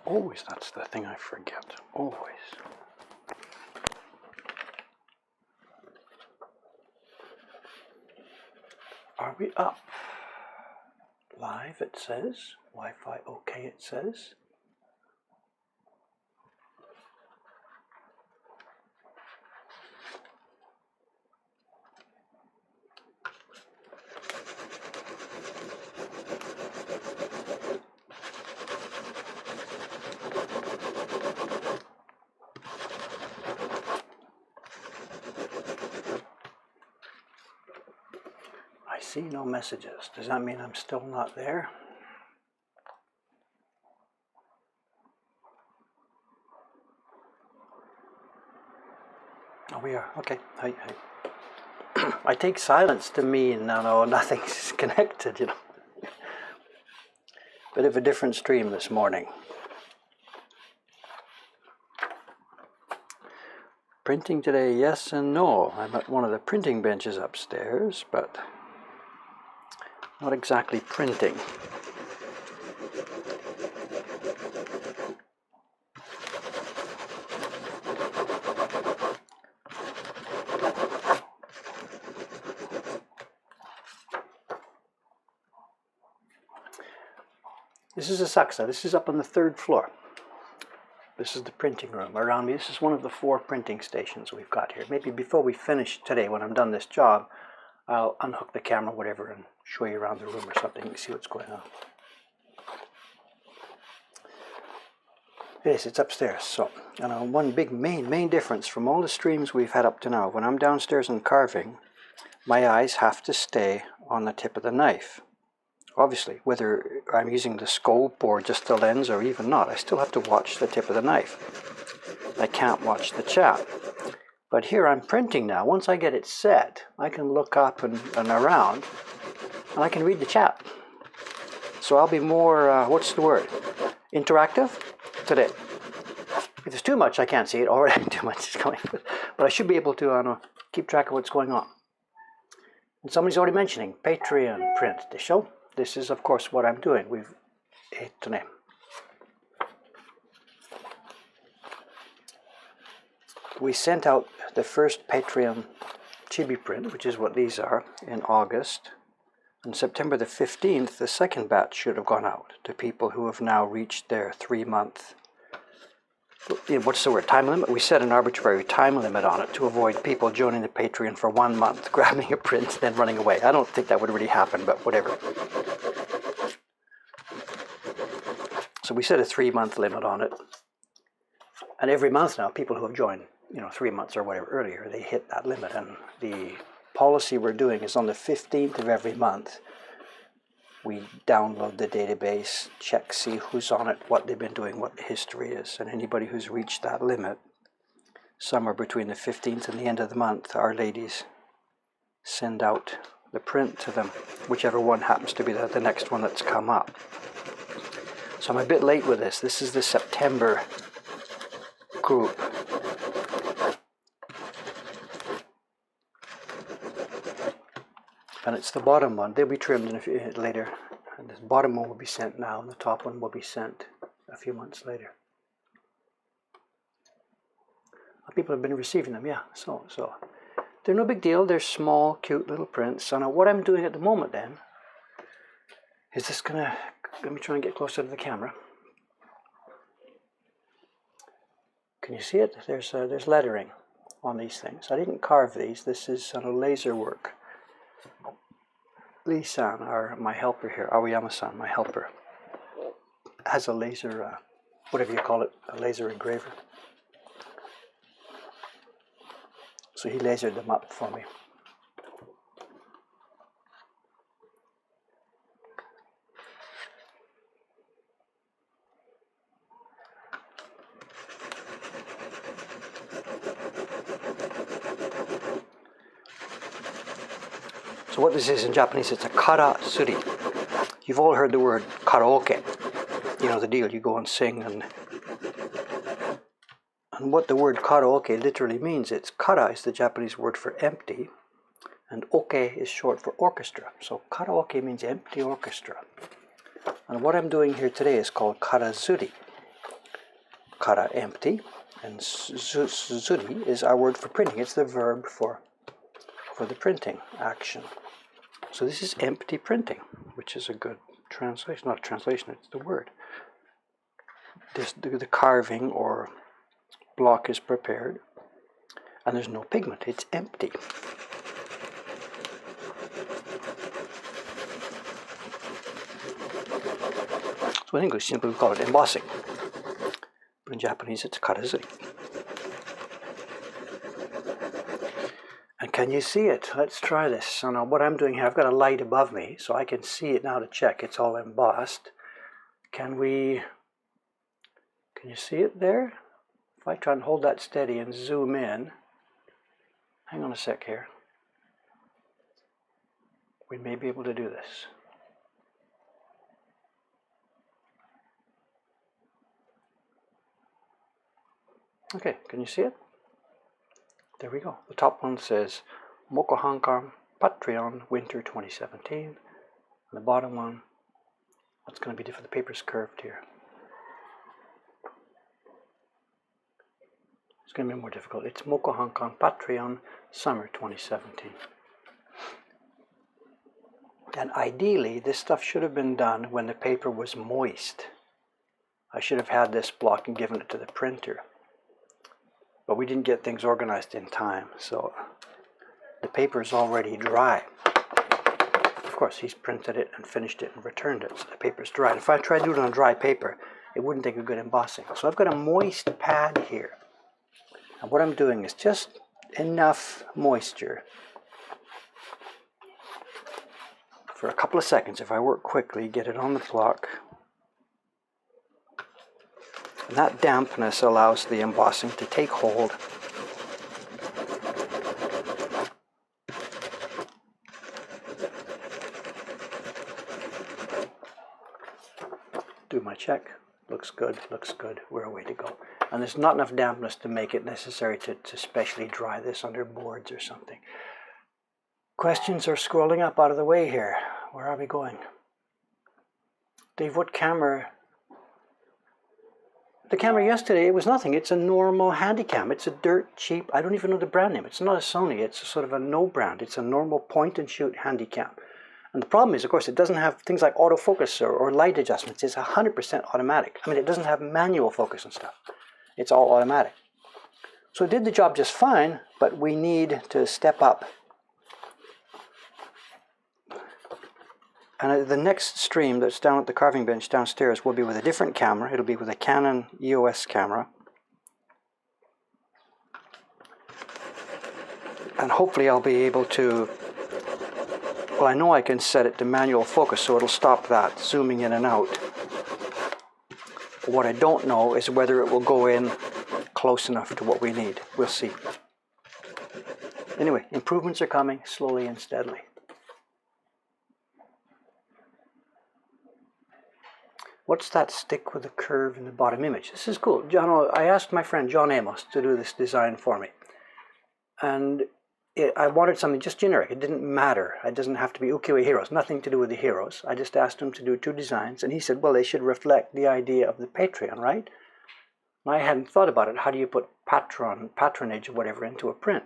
Always, that's the thing I forget. Always. Are we up? Live, it says. Wi-Fi okay, it says. I see no messages. Does that mean I'm still not there? Oh, we are. Okay. Hi. I take silence to mean no, nothing's connected, you know. Bit of a different stream this morning. Printing today, yes and no. I'm at one of the printing benches upstairs, but not exactly printing. This is a saksa. This is up on the 3rd floor. This is the printing room around me. This is one of the 4 printing stations we've got here. Maybe before we finish today, when I'm done this job, I'll unhook the camera, whatever, and show you around the room or something and see what's going on. Yes, it's upstairs. So, one big main difference from all the streams we've had up to now, when I'm downstairs and carving, my eyes have to stay on the tip of the knife. Obviously, whether I'm using the scope or just the lens or even not, I still have to watch the tip of the knife. I can't watch the chat. But here I'm printing now. Once I get it set, I can look up and around, and I can read the chat. So I'll be more, what's the word, interactive today. If there's too much, I can't see it. Already too much is going. But I should be able to keep track of what's going on. And somebody's already mentioning Patreon print the show. This is, of course, what I'm doing. We've name. We sent out the first Patreon chibi print, which is what these are, in August. On September the 15th, the second batch should have gone out to people who have now reached their 3-month, what's the word, time limit? We set an arbitrary time limit on it to avoid people joining the Patreon for 1 month, grabbing a print, then running away. I don't think that would really happen, but whatever. So we set a 3-month limit on it. And every month now, people who have joined, 3 months or whatever earlier, they hit that limit. And the policy we're doing is on the 15th of every month, we download the database, check, see who's on it, what they've been doing, what the history is. And anybody who's reached that limit, somewhere between the 15th and the end of the month, our ladies send out the print to them, whichever one happens to be the next one that's come up. So I'm a bit late with this. This is the September group. And it's the bottom one. They'll be trimmed later. And the bottom one will be sent now, and the top one will be sent a few months later. People have been receiving them, yeah. So they're no big deal. They're small, cute little prints. So now what I'm doing at the moment then is this gonna. Let me try and get closer to the camera. Can you see it? There's lettering on these things. I didn't carve these. This is laser work. Lee-san, my helper here, Aoyama-san, my helper, has a laser, whatever you call it, a laser engraver. So he lasered them up for me. So what this is in Japanese, it's a kara suri. You've all heard the word karaoke. You know the deal, you go and sing. And what the word karaoke literally means, it's kara is the Japanese word for empty, and oke is short for orchestra. So karaoke means empty orchestra. And what I'm doing here today is called karazuri. kara, empty, and suri is our word for printing. It's the verb for the printing action. So this is empty printing, which is a good translation. Not a translation, it's the word. The carving or block is prepared, and there's no pigment. It's empty. So in English, simply we call it embossing. But in Japanese, it's karazuri. And can you see it? Let's try this. So now what I'm doing here, I've got a light above me, so I can see it now to check. It's all embossed. Can you see it there? If I try and hold that steady and zoom in, hang on a sec here. We may be able to do this. Okay, can you see it? There we go. The top one says Mokuhankan Patreon Winter 2017. And the bottom one, what's going to be different? The paper's curved here. It's going to be more difficult. It's Mokuhankan Patreon Summer 2017. And ideally, this stuff should have been done when the paper was moist. I should have had this block and given it to the printer. But we didn't get things organized in time, so the paper is already dry. Of course, he's printed it and finished it and returned it, so the paper's dry. If I tried to do it on dry paper, it wouldn't take a good embossing. So I've got a moist pad here. And what I'm doing is just enough moisture for a couple of seconds. If I work quickly, get it on the block. And that dampness allows the embossing to take hold. Do my check. Looks good, looks good. We're away to go. And there's not enough dampness to make it necessary to specially dry this under boards or something. Questions are scrolling up out of the way here. Where are we going? Dave, what camera? The camera yesterday, it was nothing. It's a normal Handycam. It's a dirt cheap, I don't even know the brand name. It's not a Sony. It's a sort of a no brand. It's a normal point and shoot Handycam. And the problem is, of course, it doesn't have things like autofocus or light adjustments. It's 100% automatic. I mean, it doesn't have manual focus and stuff. It's all automatic. So it did the job just fine, but we need to step up. And the next stream that's down at the carving bench downstairs will be with a different camera. It'll be with a Canon EOS camera. And hopefully I'll be able to, well, I know I can set it to manual focus, so it'll stop that zooming in and out. What I don't know is whether it will go in close enough to what we need. We'll see. Anyway, improvements are coming slowly and steadily. What's that stick with the curve in the bottom image? This is cool. I asked my friend John Amos to do this design for me. And I wanted something just generic. It didn't matter. It doesn't have to be ukiyo-e heroes. Nothing to do with the heroes. I just asked him to do 2 designs. And he said, well, they should reflect the idea of the Patreon, right? And I hadn't thought about it. How do you put patronage or whatever into a print?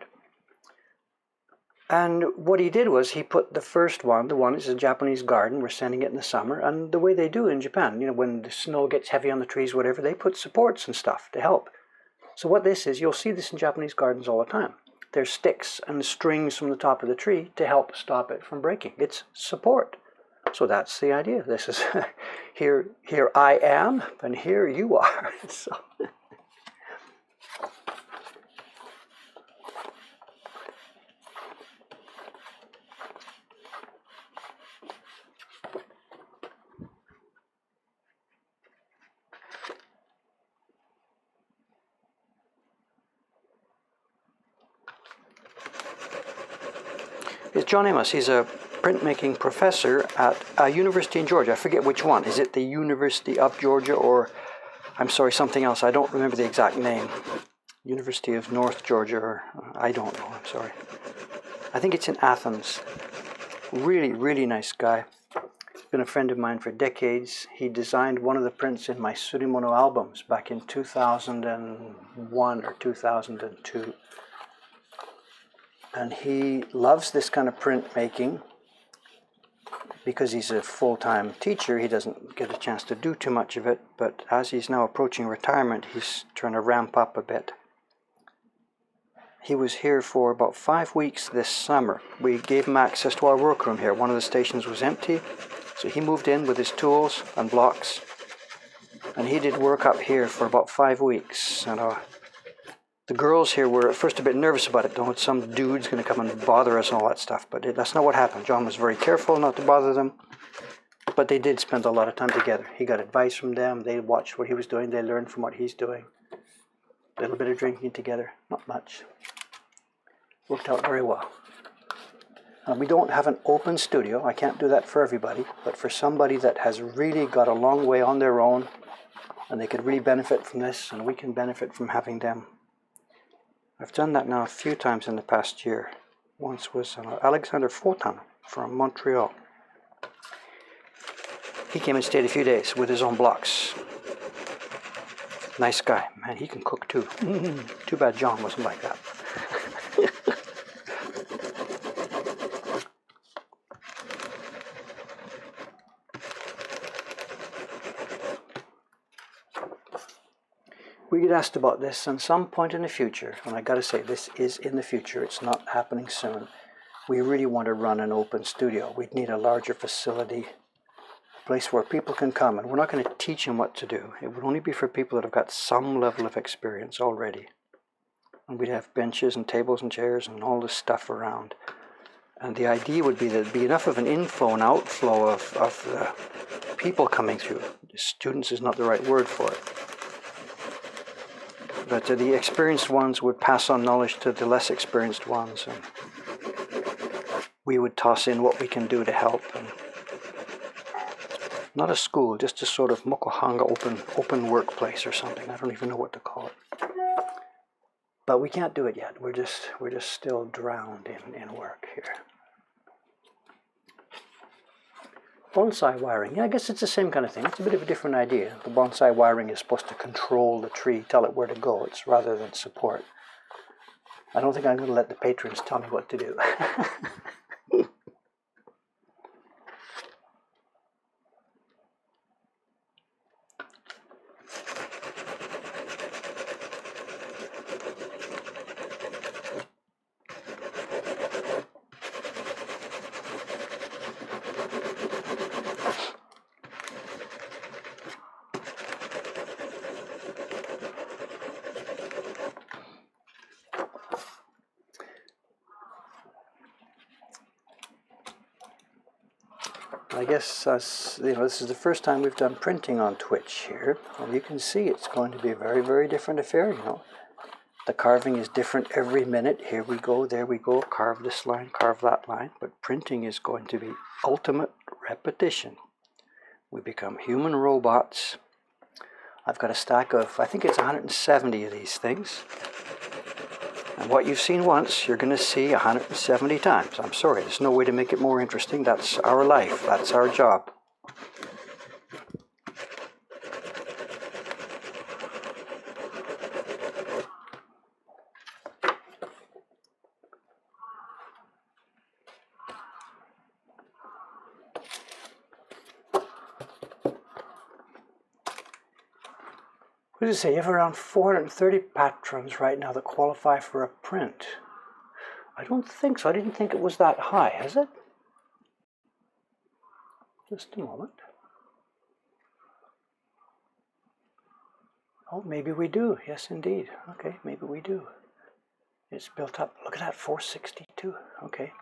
And what he did was he put the first one, the one is a Japanese garden, we're sending it in the summer, and the way they do in Japan, you know, when the snow gets heavy on the trees, whatever, they put supports and stuff to help. So what this is, you'll see this in Japanese gardens all the time. There's sticks and strings from the top of the tree to help stop it from breaking. It's support. So that's the idea. This is, here I am, and here you are. So. It's John Amos. He's a printmaking professor at a university in Georgia. I forget which one. Is it the University of Georgia or, I'm sorry, something else. I don't remember the exact name. University of North Georgia, or I don't know. I'm sorry. I think it's in Athens. Really, really nice guy. been a friend of mine for decades. He designed one of the prints in my Surimono albums back in 2001 or 2002. And he loves this kind of print making. Because he's a full-time teacher, he doesn't get a chance to do too much of it, but as he's now approaching retirement, he's trying to ramp up a bit. He was here for about 5 weeks this summer. We gave him access to our workroom here. One of the stations was empty, so he moved in with his tools and blocks, and he did work up here for about 5 weeks. And the girls here were at first a bit nervous about it. Don't some dude's going to come and bother us and all that stuff. But that's not what happened. John was very careful not to bother them. But they did spend a lot of time together. He got advice from them. They watched what he was doing. They learned from what he's doing. A little bit of drinking together. Not much. Worked out very well. And we don't have an open studio. I can't do that for everybody. But for somebody that has really got a long way on their own, and they could really benefit from this, and we can benefit from having them. I've done that now a few times in the past year. Once was Alexander Fotan from Montreal. He came and stayed a few days with his own blocks. Nice guy. Man, he can cook too. Too bad John wasn't like that. We get asked about this at some point in the future, and I got to say, this is in the future. It's not happening soon. We really want to run an open studio. We'd need a larger facility, a place where people can come, and we're not going to teach them what to do. It would only be for people that have got some level of experience already. And we'd have benches and tables and chairs and all this stuff around. And the idea would be that there'd be enough of an inflow and outflow of people coming through. Students is not the right word for it. But the experienced ones would pass on knowledge to the less experienced ones, and we would toss in what we can do to help. And not a school, just a sort of Mokuhankan open workplace or something. I don't even know what to call it. But we can't do it yet. We're just still drowned in work here. Bonsai wiring, yeah, I guess it's the same kind of thing. It's a bit of a different idea. The bonsai wiring is supposed to control the tree, tell it where to go. It's rather than support. I don't think I'm going to let the patrons tell me what to do. I guess this is the first time we've done printing on Twitch here, and you can see it's going to be a very, very different affair. The carving is different every minute. Here we go, there we go, carve this line, carve that line. But printing is going to be ultimate repetition. We become human robots. I've got a stack of, I think it's 170 of these things. And what you've seen once, you're going to see 170 times. I'm sorry, there's no way to make it more interesting. That's our life. That's our job. What does it say? You have around 430 patrons right now that qualify for a print. I don't think so. I didn't think it was that high, is it? Just a moment. Oh, maybe we do. Yes, indeed. Okay, maybe we do. It's built up. Look at that, 462. Okay.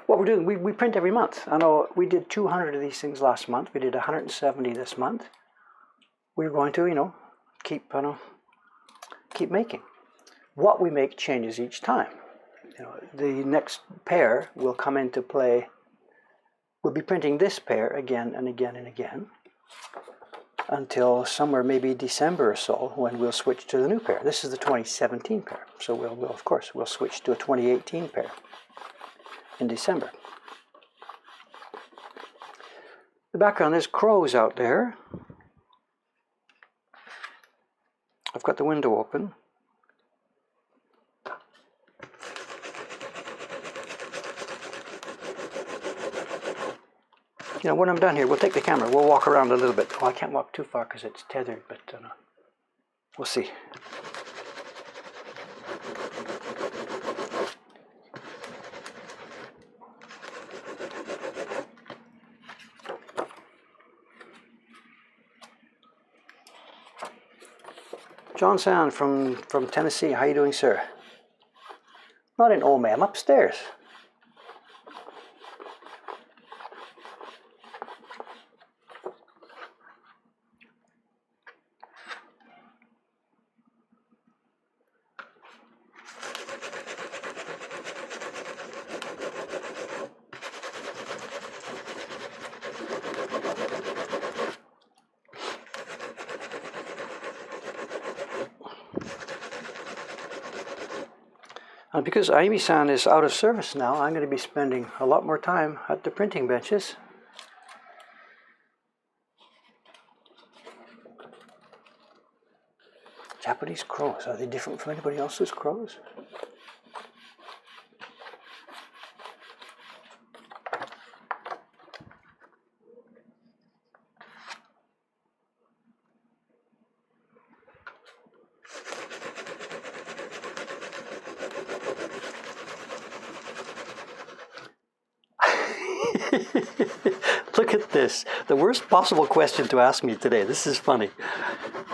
What we're doing, we print every month. I know we did 200 of these things last month. We did 170 this month. We're going to, keep making. What we make changes each time. The next pair will come into play. We'll be printing this pair again and again and again until somewhere maybe December or so, when we'll switch to the new pair. This is the 2017 pair, so we'll switch to a 2018 pair in December. the background, there's crows out there. I've got the window open. You know, when I'm done here, we'll take the camera, we'll walk around a little bit. Oh, I can't walk too far because it's tethered, but we'll see. John Sand from Tennessee. How you doing, sir? Not in Ome, I'm upstairs. And because Aimi-san is out of service now, I'm going to be spending a lot more time at the printing benches. Japanese crows, are they different from anybody else's crows? Look at this. The worst possible question to ask me today. This is funny.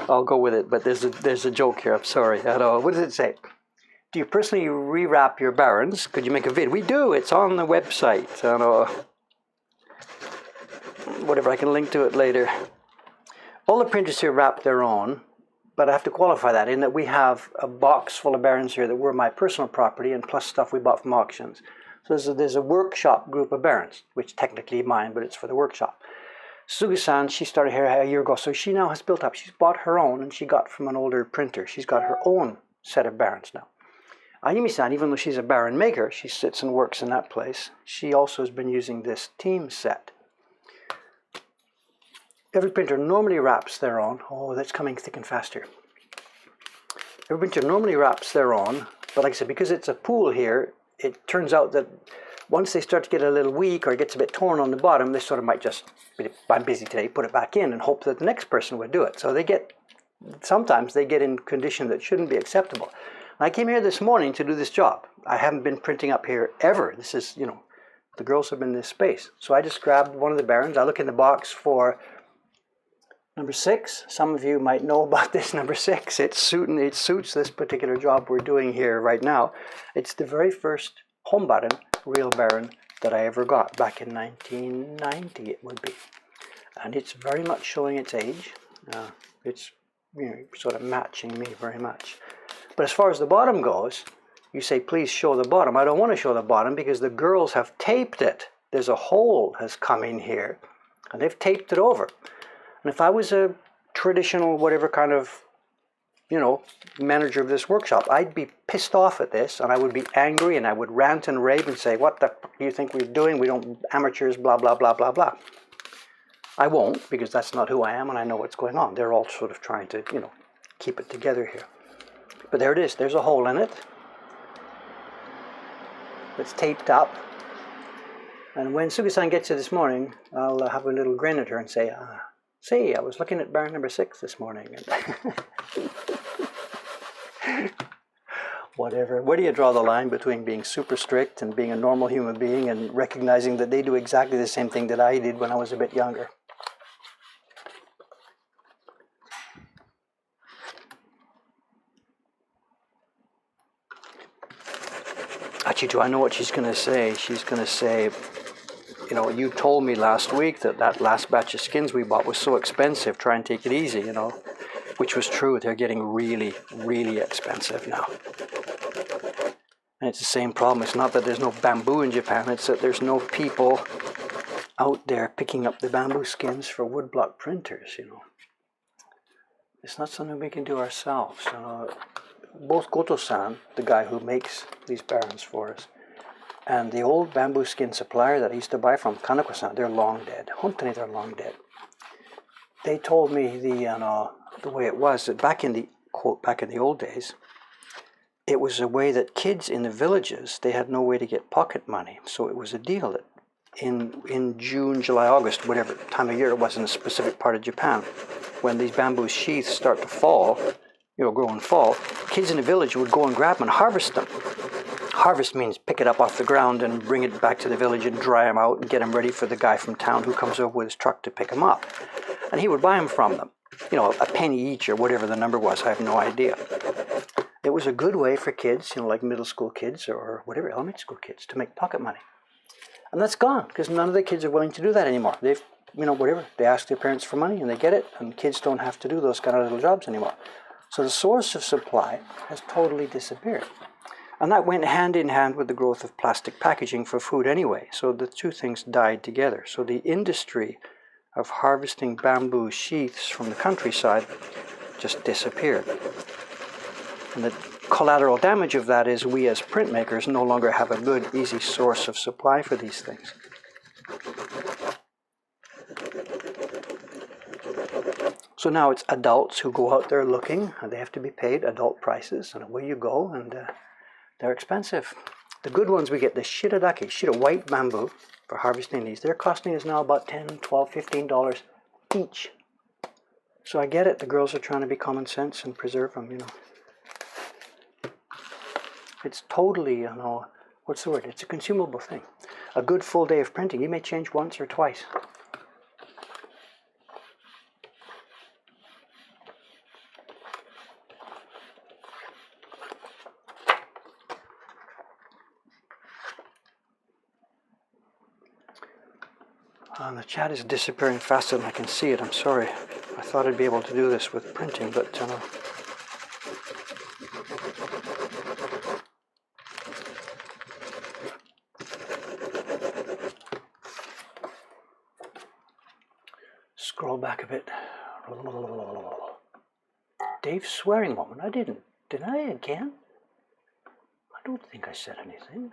I'll go with it, but there's a joke here. I'm sorry. I know. What does it say? Do you personally rewrap your barons? Could you make a vid? We do. It's on the website. I know. Whatever. I can link to it later. All the printers here wrap their own, but I have to qualify that in that we have a box full of barons here that were my personal property and plus stuff we bought from auctions. So there's a workshop group of barons, which technically mine, but it's for the workshop. Sugi-san, she started here a year ago, so she now has built up. She's bought her own, and she got from an older printer. She's got her own set of barons now. Ayumi-san, even though she's a baron maker, she sits and works in that place. She also has been using this team set. Every printer normally wraps their own. Oh, that's coming thick and faster. Every printer normally wraps their own, but like I said, because it's a pool here, it turns out that once they start to get a little weak or it gets a bit torn on the bottom, they sort of might just, I'm busy today, put it back in and hope that the next person would do it. So sometimes they get in condition that shouldn't be acceptable. And I came here this morning to do this job. I haven't been printing up here ever. This is, you know, the girls have been in this space. So I just grabbed one of the barons. I look in the box for number 6. Some of you might know about this number 6. It suits this particular job we're doing here right now. It's the very first home baron, real baron, that I ever got back in 1990 it would be. And it's very much showing its age. It's, you know, sort of matching me very much. But as far as the bottom goes, you say please show the bottom. I don't want to show the bottom because the girls have taped it. There's a hole has come in here and they've taped it over. And if I was a traditional, whatever kind of, you know, manager of this workshop, I'd be pissed off at this and I would be angry and I would rant and rave and say, what the fuck do you think we're doing? We don't, amateurs, blah, blah, blah, blah, blah. I won't because that's not who I am and I know what's going on. They're all sort of trying to, you know, keep it together here. But there it is. There's a hole in it. It's taped up. And when Sugi-san gets here this morning, I'll have a little grin at her and say, see, I was looking at baron number 6 this morning. Whatever. Where do you draw the line between being super strict and being a normal human being and recognizing that they do exactly the same thing that I did when I was a bit younger? Actually, I know what she's going to say. She's going to say, you know, you told me last week that last batch of skins we bought was so expensive. Try and take it easy, you know, which was true. They're getting really, really expensive now. And it's the same problem. It's not that there's no bamboo in Japan. It's that there's no people out there picking up the bamboo skins for woodblock printers, you know. It's not something we can do ourselves. Both Goto-san, the guy who makes these barons for us, And the old bamboo skin supplier that I used to buy from, Kanako-san, they're long dead. Hontoni, they're long dead. They told me the way it was, that back in the, quote, back in the old days, it was a way that kids in the villages, they had no way to get pocket money. So it was a deal that in June, July, August, whatever time of year it was in a specific part of Japan, when these bamboo sheaths start to fall, grow and fall, kids in the village would go and grab them and harvest them. Harvest means pick it up off the ground and bring it back to the village and dry them out and get them ready for the guy from town who comes over with his truck to pick them up. And he would buy them from them, a penny each or whatever the number was, I have no idea. It was a good way for kids, like middle school kids or whatever, elementary school kids, to make pocket money. And that's gone, because none of the kids are willing to do that anymore. They've, whatever, they ask their parents for money and they get it, and kids don't have to do those kind of little jobs anymore. So the source of supply has totally disappeared. And that went hand in hand with the growth of plastic packaging for food anyway. So the two things died together. So the industry of harvesting bamboo sheaths from the countryside just disappeared. And the collateral damage of that is we as printmakers no longer have a good, easy source of supply for these things. So now it's adults who go out there looking, and they have to be paid adult prices, and away you go, and they're expensive. The good ones, we get the shiradake, sheet of white bamboo for harvesting these. They're costing us now about $10, $12, $15 each. So I get it, the girls are trying to be common sense and preserve them, It's totally, what's the word? It's a consumable thing. A good full day of printing, you may change once or twice. And the chat is disappearing faster than I can see it. I'm sorry. I thought I'd be able to do this with printing, but scroll back a bit. Dave's swearing moment. I didn't. Did I again? I don't think I said anything.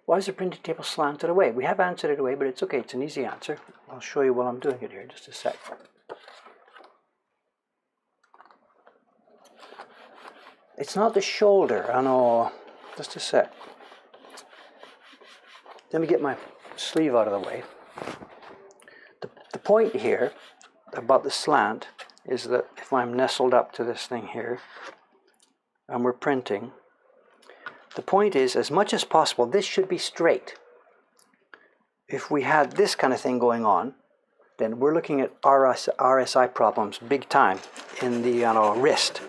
Why is the printing table slanted away? We have answered it away, but it's okay. It's an easy answer. I'll show you while I'm doing it here. Just a sec. It's not the shoulder. I know. Just a sec. Let me get my sleeve out of the way. The point here about the slant is that if I'm nestled up to this thing here and we're printing, the point is, as much as possible, this should be straight. If we had this kind of thing going on, then we're looking at RSI problems big time in the wrist.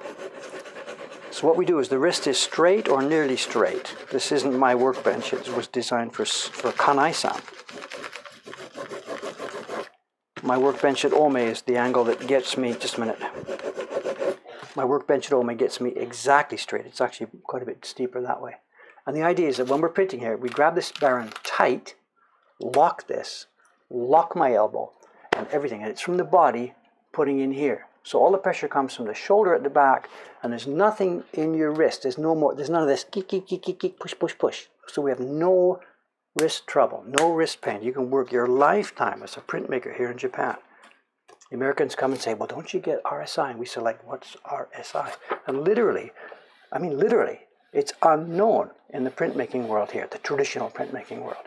So what we do is the wrist is straight or nearly straight. This isn't my workbench. It was designed for Kanai-san. My workbench at Ome is the angle that gets me, just a minute. My workbench at Ome gets me exactly straight. It's actually quite a bit steeper that way. And the idea is that when we're printing here, we grab this baron tight, lock this, lock my elbow, and everything. And it's from the body putting in here. So all the pressure comes from the shoulder at the back, and there's nothing in your wrist. There's no more, there's none of this geek, geek, geek, geek, geek, push, push, push. So we have no wrist trouble, no wrist pain. You can work your lifetime as a printmaker here in Japan. The Americans come and say, well, don't you get RSI? And we say, like, what's RSI? And literally, it's unknown in the printmaking world here, the traditional printmaking world.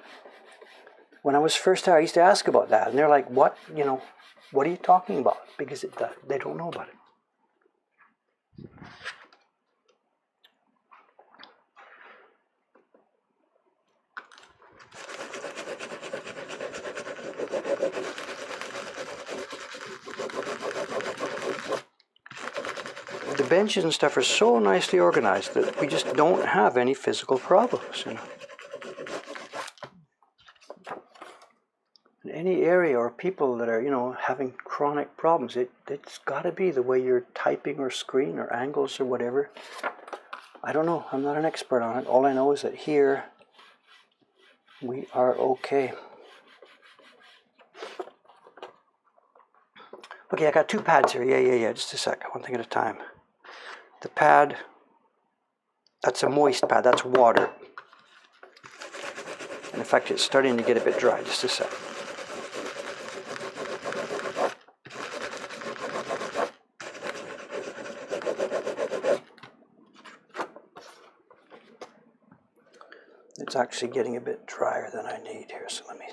When I was first here, I used to ask about that, and they're like, what are you talking about? Because they don't know about it. The benches and stuff are so nicely organized that we just don't have any physical problems. In any area or people that are, having chronic problems, it's got to be the way you're typing or screen or angles or whatever. I don't know. I'm not an expert on it. All I know is that here we are okay. Okay, I got two pads here. Yeah. Just a sec. One thing at a time. The pad That's a moist pad, that's water. And in fact, it's starting to get a bit dry. Just a sec. It's actually getting a bit drier than I need here, so let me...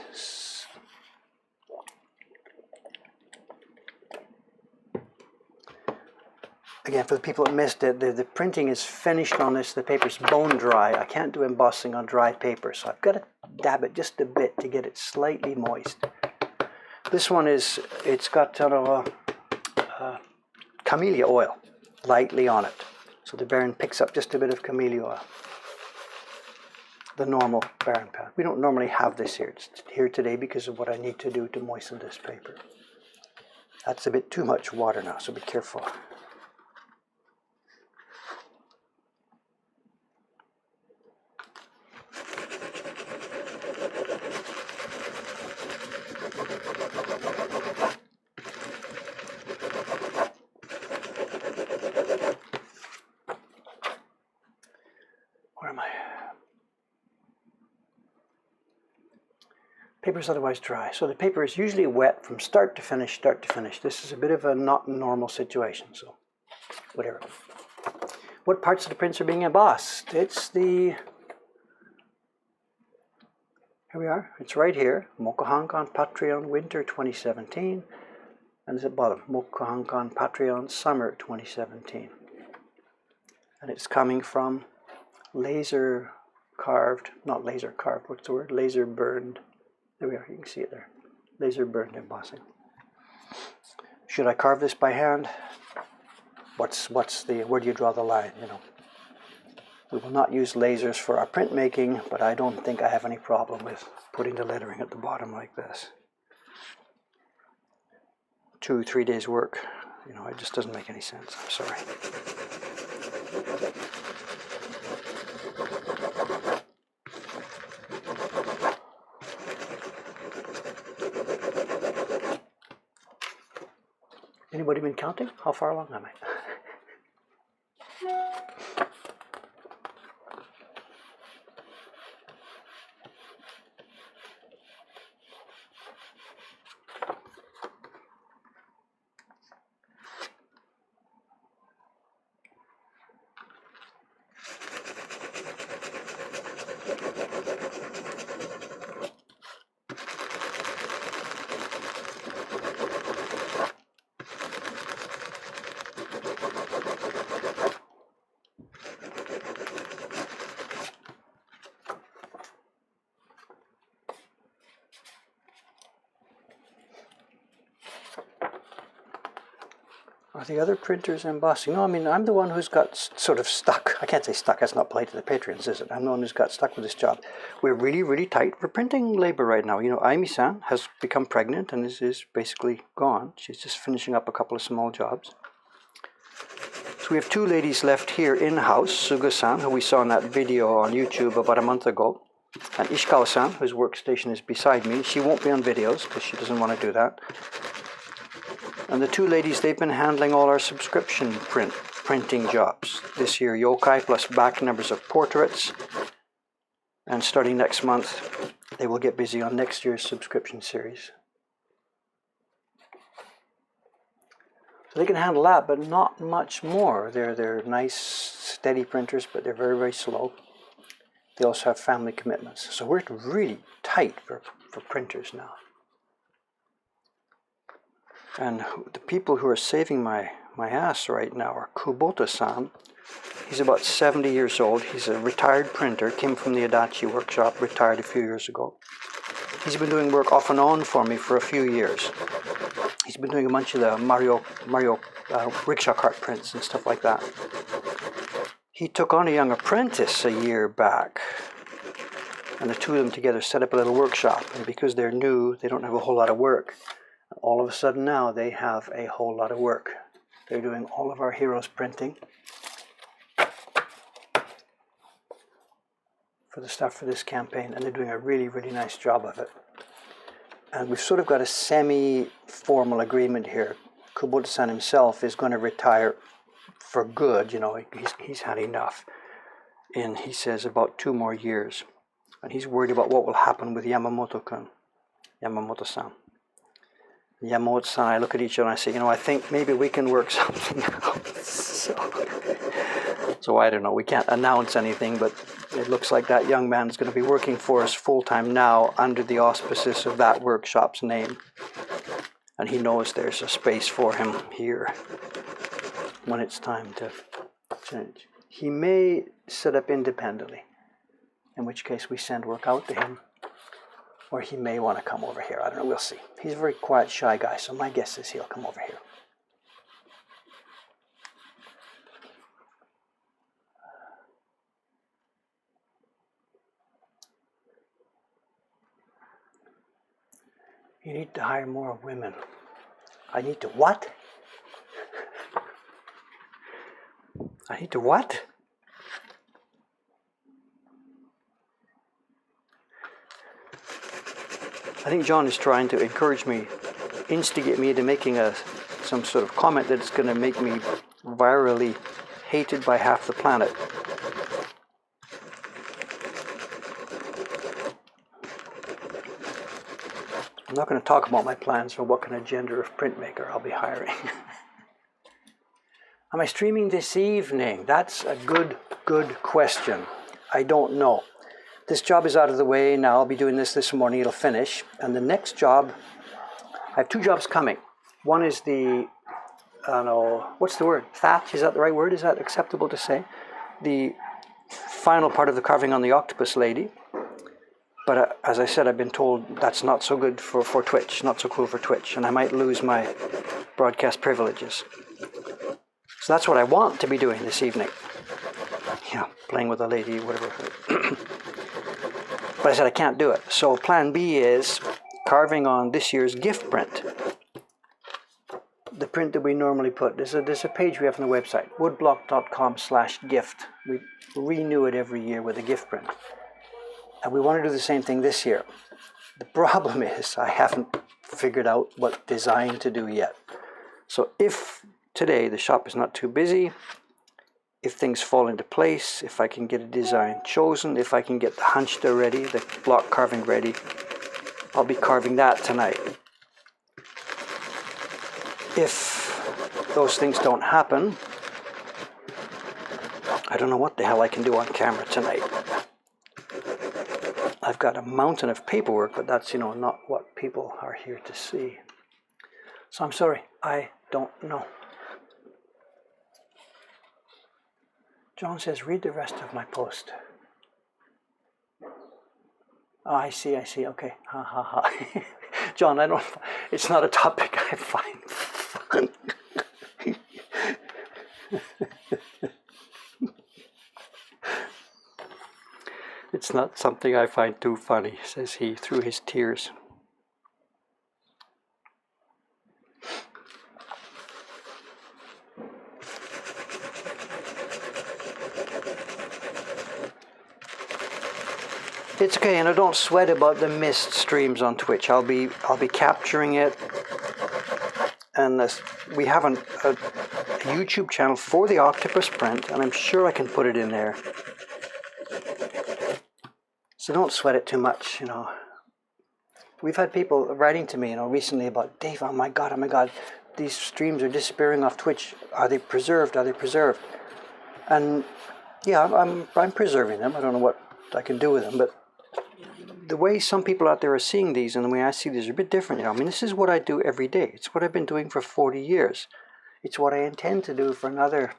Again, for the people that missed it, the printing is finished on this. The paper's bone dry. I can't do embossing on dry paper, so I've got to dab it just a bit to get it slightly moist. This one is, it's got camellia oil lightly on it. So the Baron picks up just a bit of camellia oil. The normal Baron pad. We don't normally have this here. It's here today because of what I need to do to moisten this paper. That's a bit too much water now, so be careful. Where am I? Paper is otherwise dry. So the paper is usually wet from start to finish, This is a bit of a not normal situation, so whatever. What parts of the prints are being embossed? It's the... Here we are. It's right here. Mokuhankan Patreon Winter 2017. And it's at the bottom. Mokuhankan Patreon Summer 2017. And it's coming from laser carved, not laser carved, what's the word? Laser burned. There we are, you can see it there. Laser burned embossing. Should I carve this by hand? Where do you draw the line, you know? We will not use lasers for our printmaking, but I don't think I have any problem with putting the lettering at the bottom like this. 2-3 days work, you know, it just doesn't make any sense, I'm sorry. Anybody been counting? How far along am I? Are the other printers embossing? No, I mean, I'm the one who's got sort of stuck. I can't say stuck, that's not polite to the patrons, is it? I'm the one who's got stuck with this job. We're really, really tight for printing labor right now. You know, Aimi-san has become pregnant and is basically gone. She's just finishing up a couple of small jobs. So we have 2 ladies left here in-house, Suga-san, who we saw in that video on YouTube about a month ago, and Ishikawa-san, whose workstation is beside me. She won't be on videos because she doesn't want to do that. And the 2 ladies, they've been handling all our subscription printing jobs. This year, yokai plus back numbers of portraits. And starting next month, they will get busy on next year's subscription series. So they can handle that, but not much more. They're nice, steady printers, but they're very, very slow. They also have family commitments. So we're really tight for printers now. And the people who are saving my ass right now are Kubota-san. He's about 70 years old. He's a retired printer, came from the Adachi workshop, retired a few years ago. He's been doing work off and on for me for a few years. He's been doing a bunch of the Mario rickshaw cart prints and stuff like that. He took on a young apprentice a year back, and the 2 of them together set up a little workshop. And because they're new, they don't have a whole lot of work. All of a sudden now they have a whole lot of work. They're doing all of our heroes printing for the stuff for this campaign, and they're doing a really, really nice job of it. And we've sort of got a semi-formal agreement here. Kubota-san himself is going to retire for good, you know, he's had enough. in, he says, about 2 more years. And he's worried about what will happen with Yamamoto-san. Yamamoto-san, I look at each other and I say, I think maybe we can work something out. So I don't know, we can't announce anything, but it looks like that young man is going to be working for us full-time now under the auspices of that workshop's name. And he knows there's a space for him here when it's time to change. He may set up independently, in which case we send work out to him, or he may want to come over here. I don't know, we'll see. He's a very quiet, shy guy, so my guess is he'll come over here. You need to hire more women. I need to what? I need to what? I think John is trying to encourage me, instigate me into making some sort of comment that's going to make me virally hated by half the planet. I'm not going to talk about my plans for what kind of gender of printmaker I'll be hiring. Am I streaming this evening? That's a good question. I don't know. This job is out of the way now. I'll be doing this morning. It'll finish. And the next job, I have 2 jobs coming. One is the, I don't know, what's the word? Thatch, is that the right word? Is that acceptable to say? The final part of the carving on the octopus lady. But as I said, I've been told that's not so good for Twitch, not so cool for Twitch, and I might lose my broadcast privileges. So that's what I want to be doing this evening. Yeah, playing with a lady, whatever. But I said I can't do it. So plan B is carving on this year's gift print. The print that we normally put. There's a page we have on the website, woodblock.com/gift. We renew it every year with a gift print. And we want to do the same thing this year. The problem is I haven't figured out what design to do yet. So if today the shop is not too busy, if things fall into place, if I can get a design chosen, if I can get the hanchta ready, the block carving ready, I'll be carving that tonight. If those things don't happen, I don't know what the hell I can do on camera tonight. I've got a mountain of paperwork, but that's, not what people are here to see. So I'm sorry, I don't know. John says, read the rest of my post. Oh, I see, okay. Ha ha ha. John, it's not a topic I find fun. It's not something I find too funny, says he through his tears. It's okay, and I don't sweat about the missed streams on Twitch. I'll be capturing it, and we have a YouTube channel for the octopus print, and I'm sure I can put it in there. So don't sweat it too much, We've had people writing to me, recently about, Dave, oh my God, these streams are disappearing off Twitch. Are they preserved? And yeah, I'm preserving them. I don't know what I can do with them, but the way some people out there are seeing these and the way I see these are a bit different. This is what I do every day. It's what I've been doing for 40 years. It's what I intend to do for another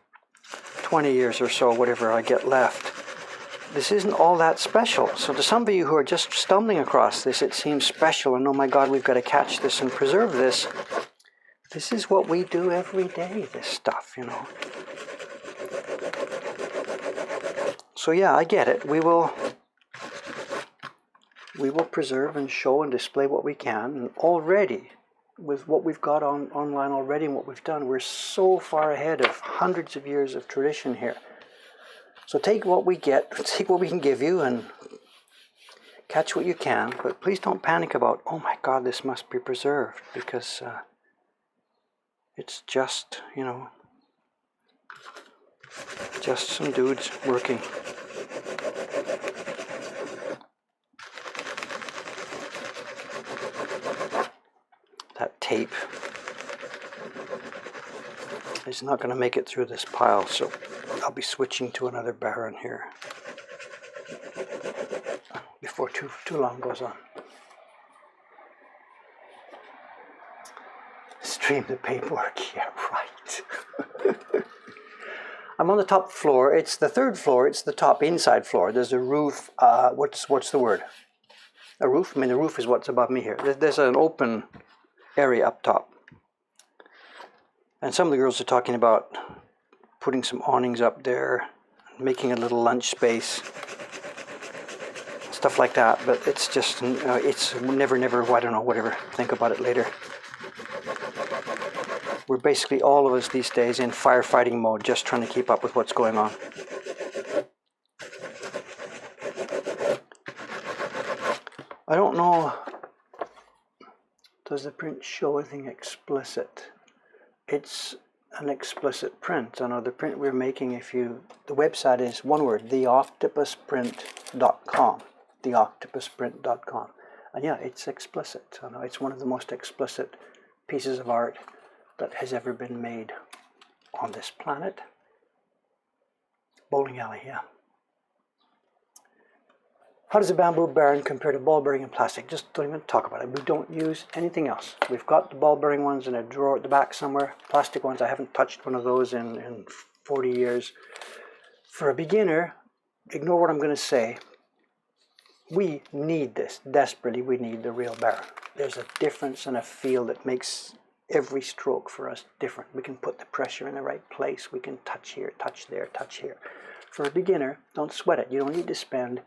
20 years or so, whatever I get left. This isn't all that special. So to some of you who are just stumbling across this, it seems special, and oh my God, we've got to catch this and preserve this. This is what we do every day, this stuff, So yeah, I get it. We will preserve and show and display what we can. And already, with what we've got online already and what we've done, we're so far ahead of hundreds of years of tradition here. So take what we get, take what we can give you, and catch what you can. But please don't panic about, oh my God, this must be preserved, because it's just, just some dudes working. is not going to make it through this pile, so I'll be switching to another Baron here before too long goes on. Stream the paperwork, yeah, right. I'm on the top floor. It's the third floor. It's the top inside floor. There's a roof. What's the word? A roof? I mean, the roof is what's above me here. There's an open area up top. And some of the girls are talking about putting some awnings up there, making a little lunch space, stuff like that. But it's just, it's never, I don't know, whatever. Think about it later. We're basically, all of us these days, in firefighting mode, just trying to keep up with what's going on. I don't know, does the print show anything explicit? It's an explicit print. I know the print we're making, the website is one word, theoctopusprint.com, theoctopusprint.com. And yeah, it's explicit. I know it's one of the most explicit pieces of art that has ever been made on this planet. Bowling alley, yeah. How does a bamboo Baron compare to ball bearing and plastic? Just don't even talk about it. We don't use anything else. We've got the ball bearing ones in a drawer at the back somewhere. Plastic ones, I haven't touched one of those in 40 years. For a beginner, ignore what I'm going to say. We need this. Desperately, we need the real Baron. There's a difference and a feel that makes every stroke for us different. We can put the pressure in the right place. We can touch here, touch there, touch here. For a beginner, don't sweat it. You don't need to spend,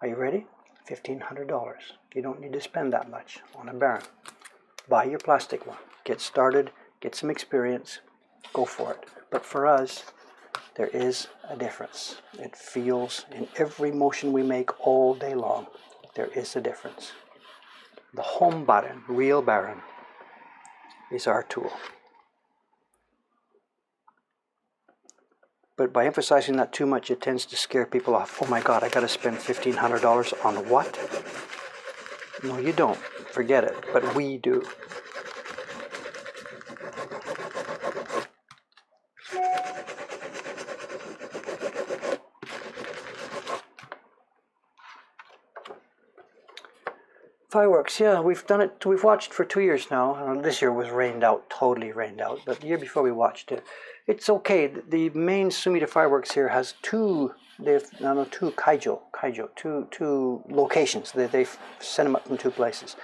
are you ready? $1,500. You don't need to spend that much on a Baron. Buy your plastic one. Get started, get some experience, go for it. But for us, there is a difference. It feels in every motion we make all day long, there is a difference. The home Baron, real Baron, is our tool. But by emphasizing that too much, it tends to scare people off. Oh my God, I got to spend $1,500 on what? No, you don't. Forget it. But we do. Fireworks, yeah, we've done it. We've watched for 2 years now. This year was rained out, totally rained out. But the year before we watched it, it's okay. The main Sumida fireworks here has two locations. They send them up from two places.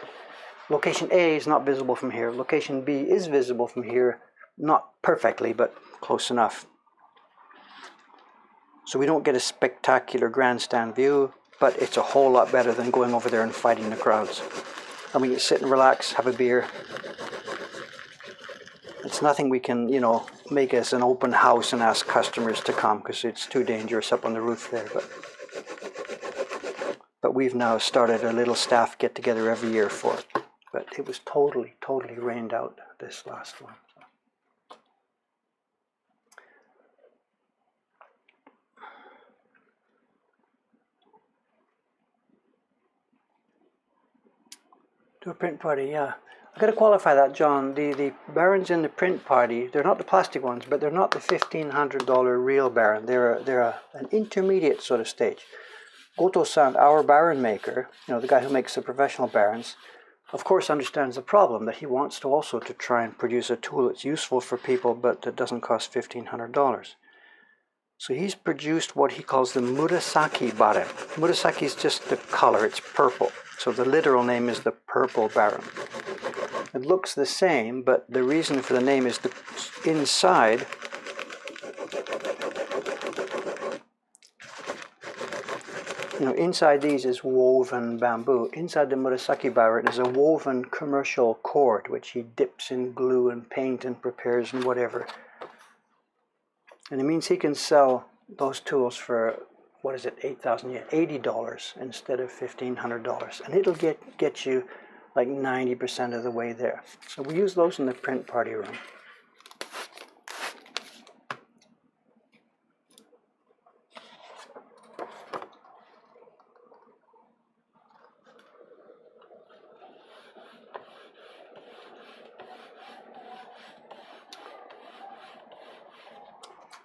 Location A is not visible from here. Location B is visible from here, not perfectly, but close enough. So we don't get a spectacular grandstand view, but it's a whole lot better than going over there and fighting the crowds. And we can sit and relax, have a beer. It's nothing we can, make as an open house and ask customers to come because it's too dangerous up on the roof there. But we've now started a little staff get together every year for it. But it was totally rained out this last one. Do a print party, yeah. I've got to qualify that, John. The Barons in the print party, they're not the plastic ones, but they're not the $1,500 real Baron. They're an intermediate sort of stage. Goto-san, our Baron maker, the guy who makes the professional Barons, of course understands the problem that he wants to also to try and produce a tool that's useful for people, but that doesn't cost $1,500. So he's produced what he calls the Murasaki Baron. Murasaki is just the color, it's purple. So the literal name is the Purple Baron. It looks the same, but the reason for the name is the inside. Inside these is woven bamboo. Inside the Murasaki Baron is a woven commercial cord, which he dips in glue and paint and prepares and whatever. And it means he can sell those tools for, what is it, $80 instead of $1,500. And it'll get you like 90% of the way there. So we use those in the print party room.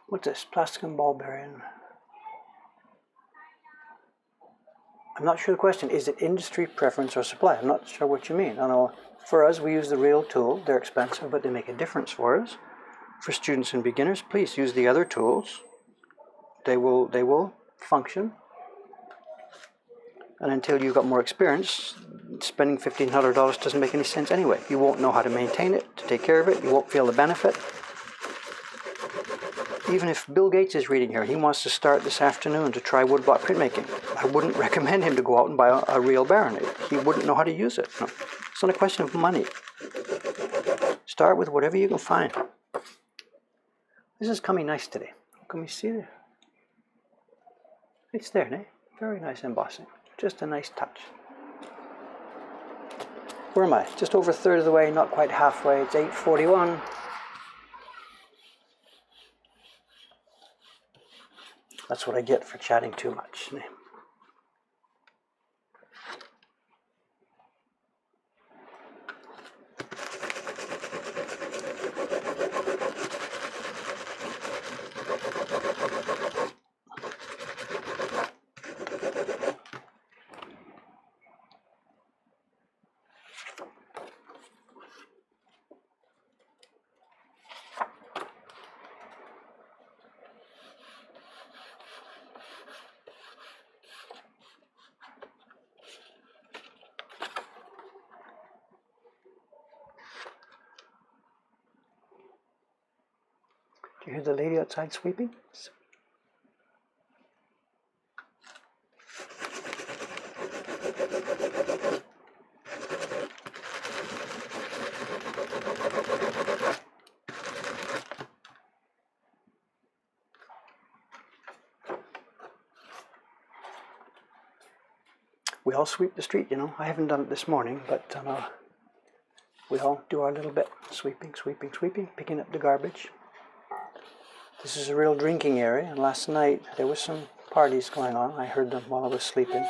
What's this? Plastic and ball bearing. I'm not sure the question. Is it industry preference or supply? I'm not sure what you mean. I know for us, we use the real tool. They're expensive, but they make a difference for us. For students and beginners, please use the other tools. They will function. And until you've got more experience, spending $1,500 doesn't make any sense anyway. You won't know how to maintain it, to take care of it. You won't feel the benefit. Even if Bill Gates is reading here, he wants to start this afternoon to try woodblock printmaking. I wouldn't recommend him to go out and buy a real Baron. He wouldn't know how to use it. No. It's not a question of money. Start with whatever you can find. This is coming nice today. Can we see it? It's there, eh? Very nice embossing. Just a nice touch. Where am I? Just over a third of the way, not quite halfway. It's 8:41. That's what I get for chatting too much. Do you hear the lady outside sweeping? We all sweep the street, you know. I haven't done it this morning, but we all do our little bit. Sweeping, sweeping, sweeping, picking up the garbage. This is a real drinking area, and last night there was some parties going on. I heard them while I was sleeping.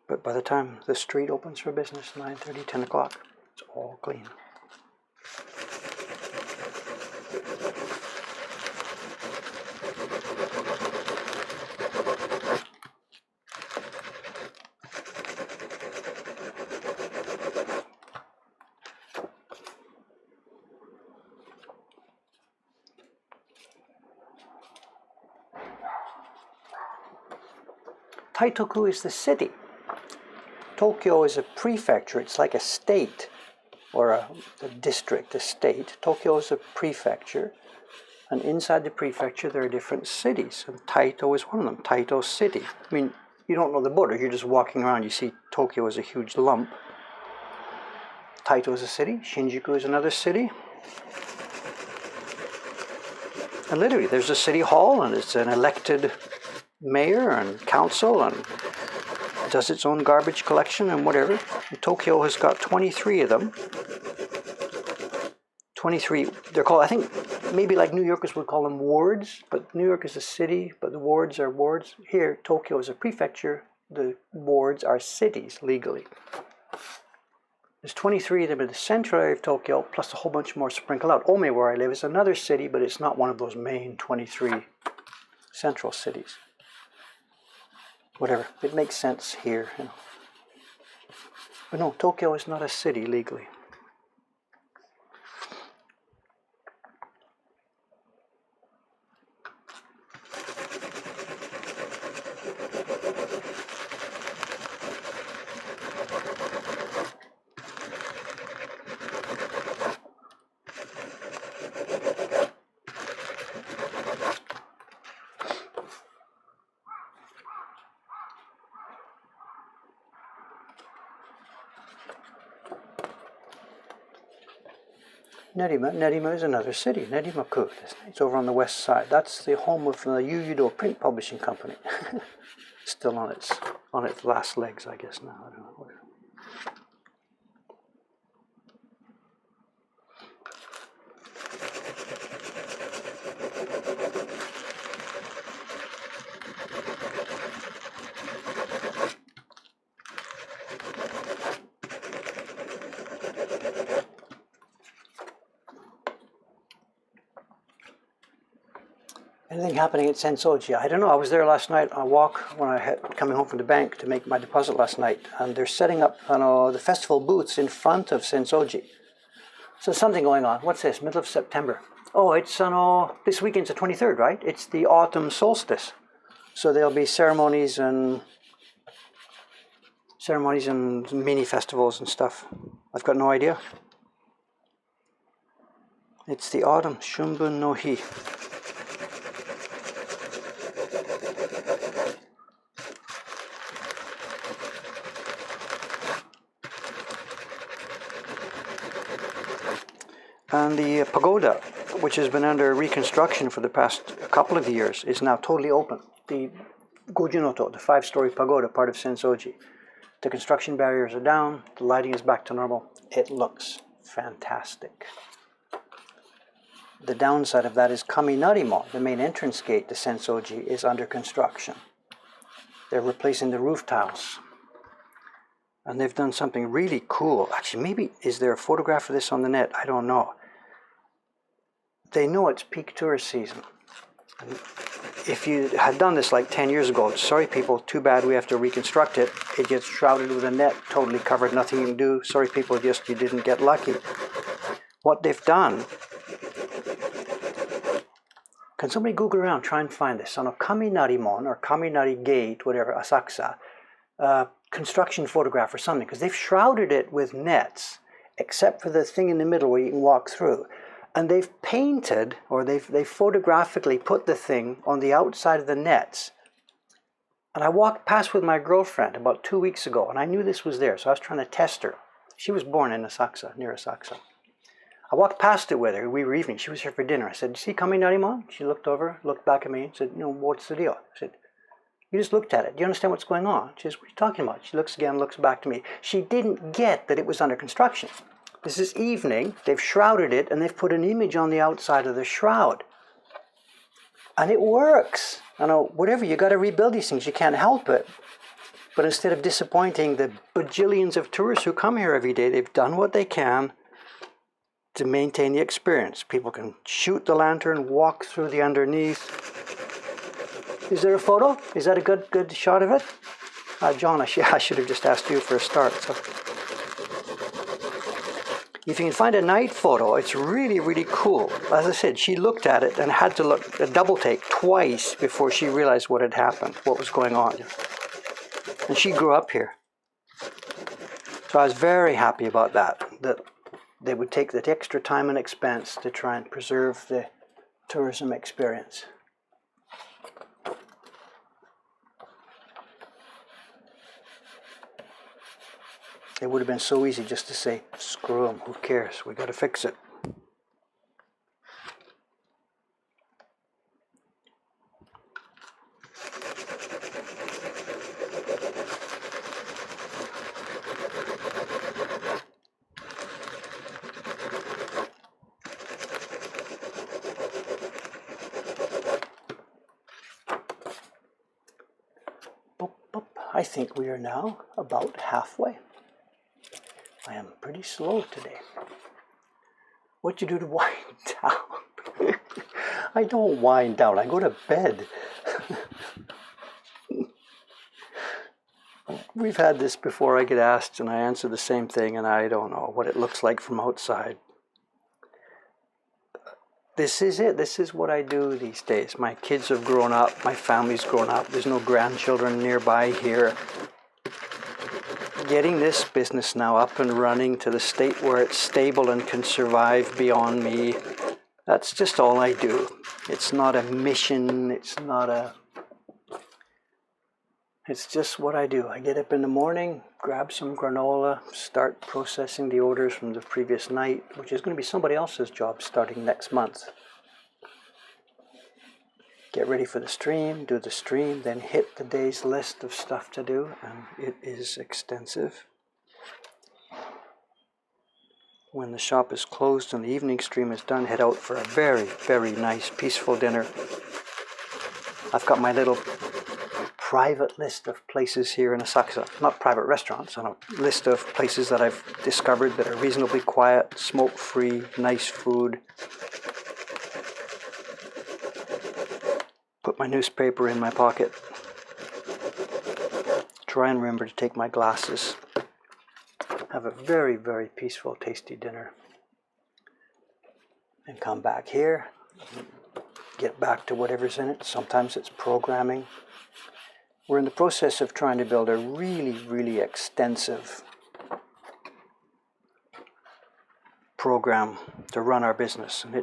But by the time the street opens for business, 9:30, 10 o'clock, it's all clean. Taitoku is the city. Tokyo is a prefecture. It's like a state or a district, a state. Tokyo is a prefecture. And inside the prefecture, there are different cities. And Taito is one of them, Taito City. I mean, you don't know the borders. You're just walking around. You see Tokyo as a huge lump. Taito is a city. Shinjuku is another city. And literally, there's a city hall, and it's an elected mayor and council, and does its own garbage collection and whatever. And Tokyo has got 23 of them. 23, they're called, I think, maybe like New Yorkers would call them wards, but New York is a city, but the wards are wards. Here, Tokyo is a prefecture. The wards are cities, legally. There's 23 of them in the central area of Tokyo, plus a whole bunch more sprinkled out. Ome, where I live, is another city, but it's not one of those main 23 central cities. Whatever, it makes sense here, you know. But no, Tokyo is not a city legally. Nerima is another city, Nerimaku. It's over on the west side. That's the home of the Yuyudo Print Publishing Company. Still on its last legs, I guess now. I don't know. Anything happening at Sensoji? I don't know. I was there last night on a walk when I had coming home from the bank to make my deposit last night, and they're setting up the festival booths in front of Sensoji. So something going on. What's this? Middle of September. Oh, it's this weekend's the 23rd, right? It's the autumn solstice. So there'll be ceremonies and mini festivals and stuff. I've got no idea. It's the autumn, Shumbun no Hi. And the pagoda, which has been under reconstruction for the past couple of years, is now totally open. The Gojinoto, the 5-story pagoda, part of Sensoji. The construction barriers are down, the lighting is back to normal. It looks fantastic. The downside of that is Kaminarimo, the main entrance gate to Sensoji, is under construction. They're replacing the roof tiles. And they've done something really cool. Actually, maybe, is there a photograph of this on the net? I don't know. They know it's peak tourist season. And if you had done this like 10 years ago, sorry people, too bad we have to reconstruct it. It gets shrouded with a net, totally covered, nothing you can do. Sorry people, just you didn't get lucky. What they've done, can somebody Google around, try and find this, on a Kaminarimon or Kaminari Gate, whatever, Asakusa, construction photograph or something, because they've shrouded it with nets, except for the thing in the middle where you can walk through. And they've painted, or they've photographically put the thing on the outside of the nets. And I walked past with my girlfriend about 2 weeks ago, and I knew this was there, so I was trying to test her. She was born in Asakusa, near Asakusa. I walked past it with her. We were evening. She was here for dinner. I said, "See Kaminarimon?" She looked over, looked back at me, and said, "What's the deal?" I said, "You just looked at it. Do you understand what's going on?" She says, "What are you talking about?" She looks again, looks back to me. She didn't get that it was under construction. This is evening. They've shrouded it, and they've put an image on the outside of the shroud. And it works. I know, whatever, you got to rebuild these things. You can't help it. But instead of disappointing the bajillions of tourists who come here every day, they've done what they can to maintain the experience. People can shoot the lantern, walk through the underneath. Is there a photo? Is that a good shot of it? John, I should have just asked you for a start. So, if you can find a night photo, it's really, really cool. As I said, she looked at it and had to look a double take twice before she realized what had happened, what was going on. And she grew up here. So I was very happy about that they would take the extra time and expense to try and preserve the tourism experience. It would have been so easy just to say, screw them, who cares, we got to fix it. I think we are now about halfway. I am pretty slow today. What you do to wind down? I don't wind down, I go to bed. We've had this before. I get asked and I answer the same thing, and I don't know what it looks like from outside. This is it. This is what I do these days. My kids have grown up, my family's grown up, there's no grandchildren nearby here. Getting this business now up and running to the state where it's stable and can survive beyond me, that's just all I do. It's not a mission, it's just what I do. I get up in the morning, grab some granola, start processing the orders from the previous night, which is going to be somebody else's job starting next month. Get ready for the stream, do the stream, then hit the day's list of stuff to do, and it is extensive. When the shop is closed and the evening stream is done, head out for a very, very nice, peaceful dinner. I've got my little private list of places here in Asakusa, not private restaurants, a list of places that I've discovered that are reasonably quiet, smoke-free, nice food. put my newspaper in my pocket, try and remember to take my glasses, have a very, very peaceful, tasty dinner, and come back here, get back to whatever's in it. Sometimes it's programming. We're in the process of trying to build a really, really extensive program to run our business. And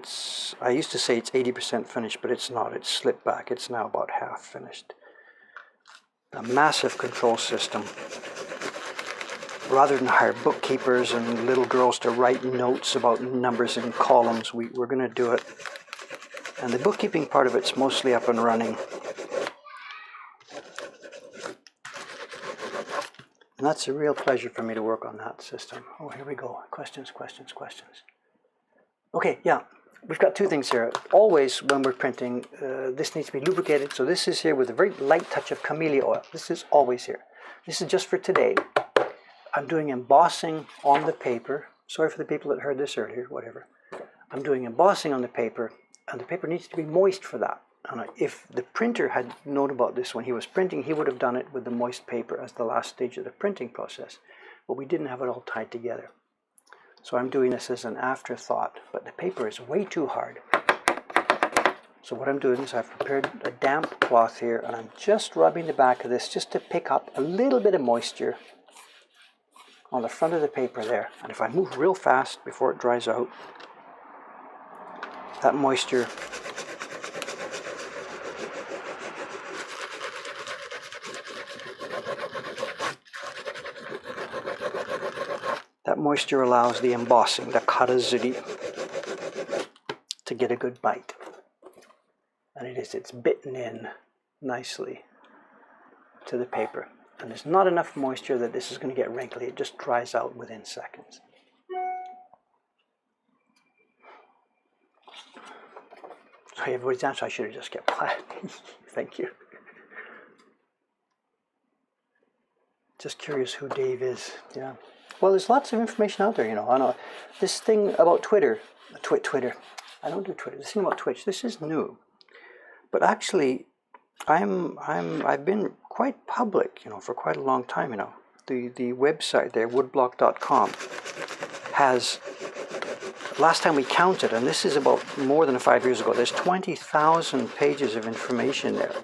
I used to say it's 80% finished, but it's not. It's slipped back. It's now about half finished. A massive control system. Rather than hire bookkeepers and little girls to write notes about numbers in columns, we're going to do it. And the bookkeeping part of it's mostly up and running. And that's a real pleasure for me to work on that system. Oh, here we go. Questions, questions, questions. Okay, yeah. We've got two things here. Always when we're printing, this needs to be lubricated. So this is here with a very light touch of camellia oil. This is always here. This is just for today. I'm doing embossing on the paper. Sorry for the people that heard this earlier, whatever. I'm doing embossing on the paper, and the paper needs to be moist for that. And if the printer had known about this when he was printing, he would have done it with the moist paper as the last stage of the printing process. But we didn't have it all tied together. So I'm doing this as an afterthought, but the paper is way too hard. So what I'm doing is I've prepared a damp cloth here, and I'm just rubbing the back of this just to pick up a little bit of moisture on the front of the paper there. And if I move real fast before it dries out, that moisture allows the embossing, the karazuri, to get a good bite. And it's bitten in nicely to the paper. And there's not enough moisture that this is going to get wrinkly. It just dries out within seconds. Sorry, everybody's answer. I should have just kept quiet. Thank you. Just curious who Dave is. Yeah. Well, there's lots of information out there, you know. I know this thing about Twitter. Twitter. I don't do Twitter. This thing about Twitch. This is new. But actually, I've been quite public, you know, for quite a long time, you know. The website there, woodblock.com, has, last time we counted, and this is about more than 5 years ago, there's 20,000 pages of information there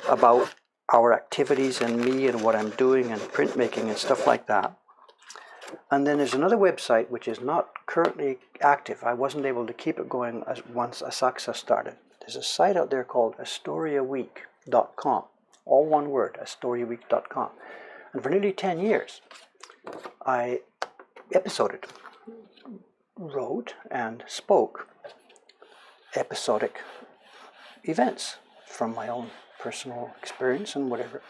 about our activities and me and what I'm doing and printmaking and stuff like that. And then there's another website which is not currently active. I wasn't able to keep it going once Asakusa started. There's a site out there called astoriaweek.com. All one word, astoriaweek.com. And for nearly 10 years, I episoded, wrote, and spoke episodic events from my own personal experience and whatever.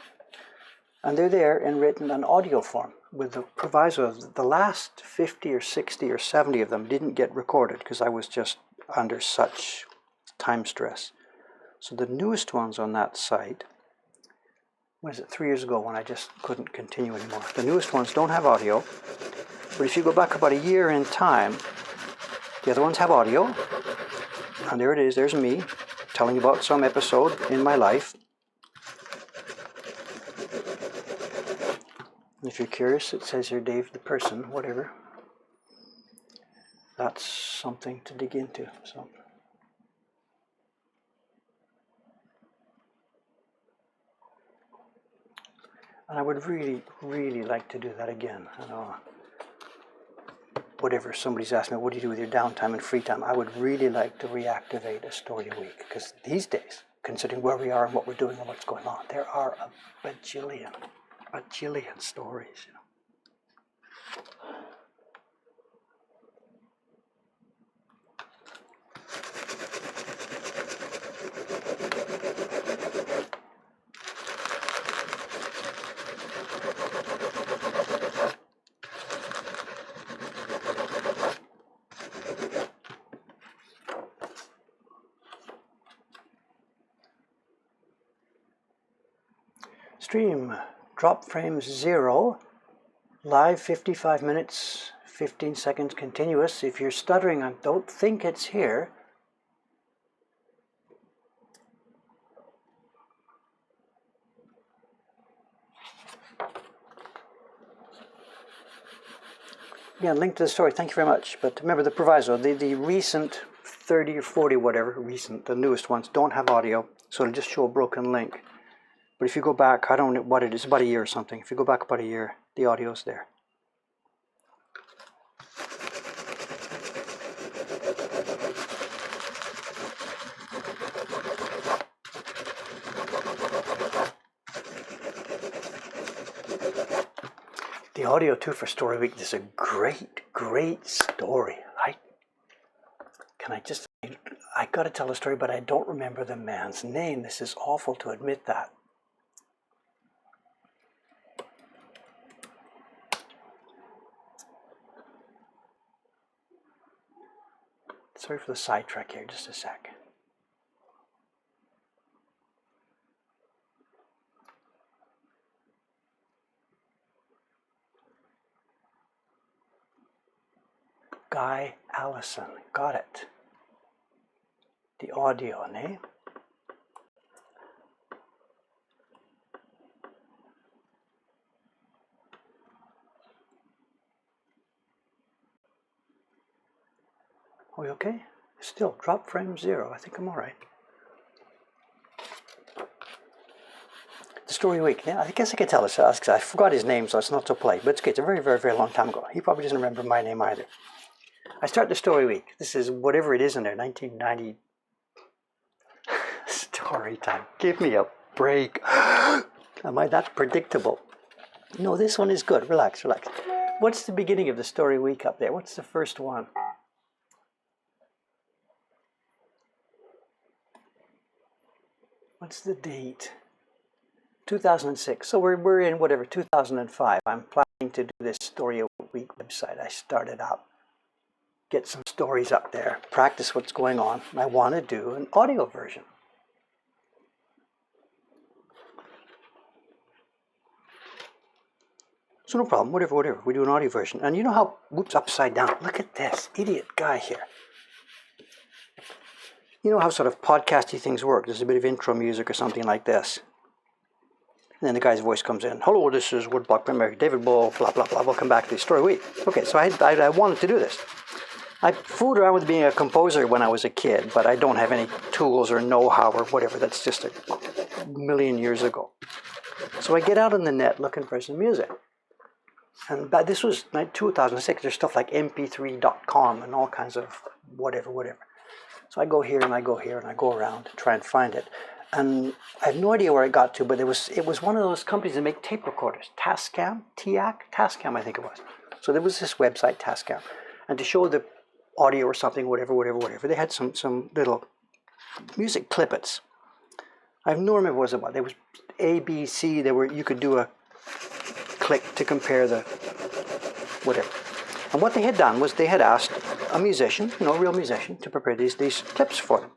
And they're there in written and audio form, with the proviso of the last 50 or 60 or 70 of them didn't get recorded because I was just under such time stress. So the newest ones on that site, what is it, 3 years ago when I just couldn't continue anymore. The newest ones don't have audio, but if you go back about a year in time, the other ones have audio, and there it is, there's me telling about some episode in my life. If you're curious, it says here Dave the person, whatever. That's something to dig into. So, and I would really, really like to do that again. I know, whatever, somebody's asked me, what do you do with your downtime and free time? I would really like to reactivate a story a week, because these days, considering where we are and what we're doing and what's going on, there are a bajillion stories, you know. Stream, drop frames 0, live 55 minutes, 15 seconds continuous. If you're stuttering, I don't think it's here. Yeah, link to the story. Thank you very much. But remember the proviso, the recent 30 or 40, whatever, recent, the newest ones, don't have audio. So it'll just show a broken link. But if you go back, I don't know what it is, about a year or something. If you go back about a year, the audio's there. The audio too for Story Week. This is a great story. I got to tell a story, but I don't remember the man's name. This is awful to admit that. Sorry for the sidetrack here, just a sec. Guy Allison, got it. The audio name. Are we okay? Still, drop frame 0. I think I'm all right. The Story Week. Yeah, I guess I could tell us. I forgot his name, so it's not so polite. But it's okay. It's a very long time ago. He probably doesn't remember my name either. I start the Story Week. This is whatever it is in there, 1990. Story time. Give me a break. Am I that predictable? No, this one is good. Relax. What's the beginning of the Story Week up there? What's the first one? What's the date? 2006. So we're in whatever, 2005. I'm planning to do this Story Week website. I started up. Get some stories up there. Practice what's going on. I want to do an audio version. So no problem, whatever, we do an audio version. And you know how, whoops, upside down. Look at this idiot guy here. You know how sort of podcasty things work. There's a bit of intro music or something like this. And then the guy's voice comes in. Hello, this is Woodblock Premier David Bull, blah, blah, blah. Welcome back to the Story Week. Okay, so I wanted to do this. I fooled around with being a composer when I was a kid, but I don't have any tools or know-how or whatever. That's just a million years ago. So I get out on the net looking for some music. And this was 2006. There's stuff like mp3.com and all kinds of whatever. So I go here and I go here and I go around to try and find it. And I have no idea where I got to, but it was one of those companies that make tape recorders. Tascam, Tascam I think it was. So there was this website, Tascam. And to show the audio or something, whatever, they had some little music clippets. I have no remember what it was about. There was A, B, C. You could do a click to compare the whatever. And what they had done was they had asked a musician, a real musician, to prepare these clips for them.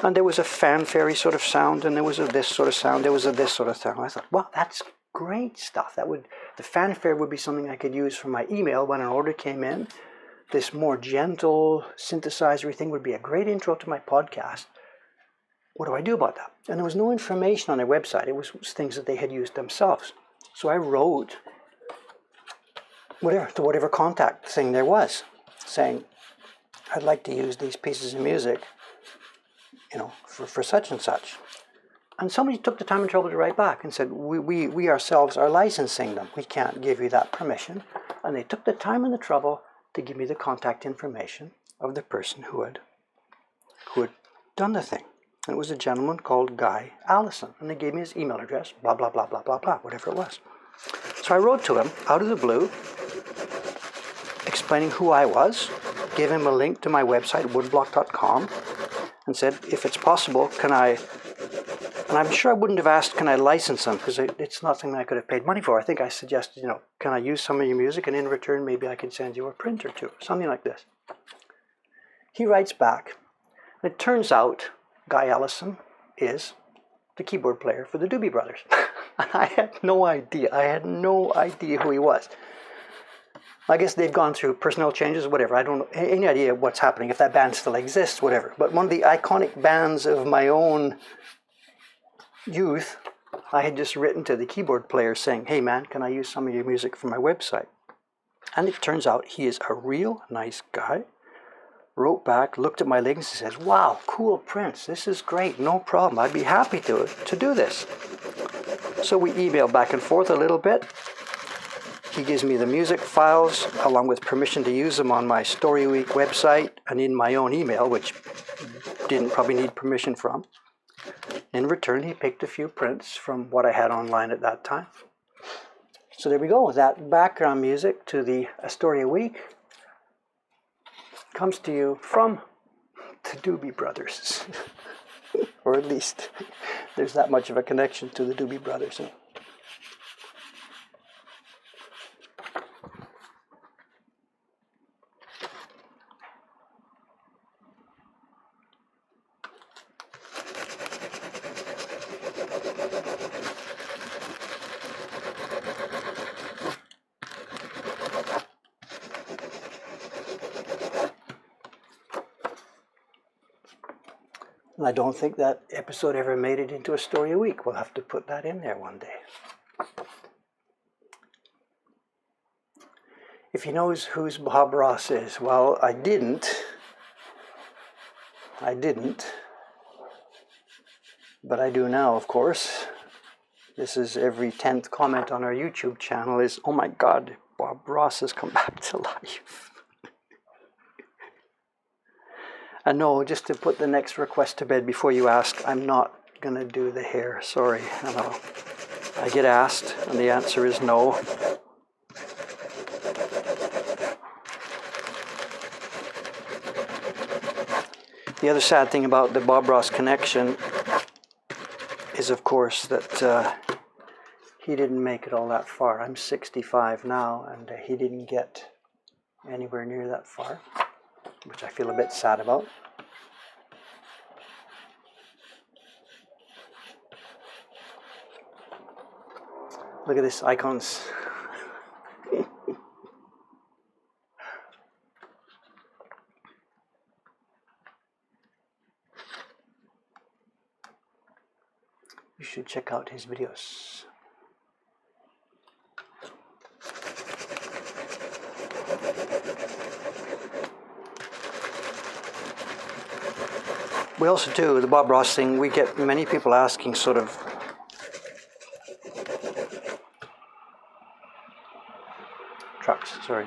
And there was a fanfare sort of sound, and there was a this sort of sound, there was a this sort of sound. I thought, well, that's great stuff. The fanfare would be something I could use for my email when an order came in. This more gentle synthesizer thing would be a great intro to my podcast. What do I do about that? And there was no information on their website. It was things that they had used themselves. So I wrote whatever contact thing there was, saying, I'd like to use these pieces of music, for such and such. And somebody took the time and trouble to write back and said, we ourselves are licensing them. We can't give you that permission. And they took the time and the trouble to give me the contact information of the person who had done the thing. And it was a gentleman called Guy Allison. And they gave me his email address, blah, blah, blah, blah, blah, blah, whatever it was. So I wrote to him out of the blue, explaining who I was, gave him a link to my website, woodblock.com, and said, if it's possible, can I, and I'm sure I wouldn't have asked, can I license them, because it's not something I could have paid money for. I think I suggested, can I use some of your music, and in return, maybe I could send you a print or two, something like this. He writes back, and it turns out Guy Allison is the keyboard player for the Doobie Brothers. I had no idea. Who he was. I guess they've gone through personnel changes, whatever. I don't know any idea what's happening, if that band still exists, whatever. But one of the iconic bands of my own youth, I had just written to the keyboard player saying, hey man, can I use some of your music for my website? And it turns out he is a real nice guy. Wrote back, looked at my links and says, wow, cool prints. This is great. No problem. I'd be happy to do this. So we emailed back and forth a little bit. He gives me the music files along with permission to use them on my Story Week website and in my own email, which didn't probably need permission from. In return, he picked a few prints from what I had online at that time. So there we go. That background music to the A Story a Week comes to you from the Doobie Brothers. Or at least there's that much of a connection to the Doobie Brothers. And I don't think that episode ever made it into A Story a Week. We'll have to put that in there one day. If he knows who Bob Ross is, well, I didn't. But I do now, of course. This is every 10th comment on our YouTube channel is, oh my God, Bob Ross has come back to life. And no, just to put the next request to bed before you ask, I'm not going to do the hair. Sorry. I get asked, and the answer is no. The other sad thing about the Bob Ross connection is, of course, that he didn't make it all that far. I'm 65 now, and he didn't get anywhere near that far, which I feel a bit sad about. Look at this, icons. You should check out his videos. We also do the Bob Ross thing. We get many people asking sort of trucks, sorry.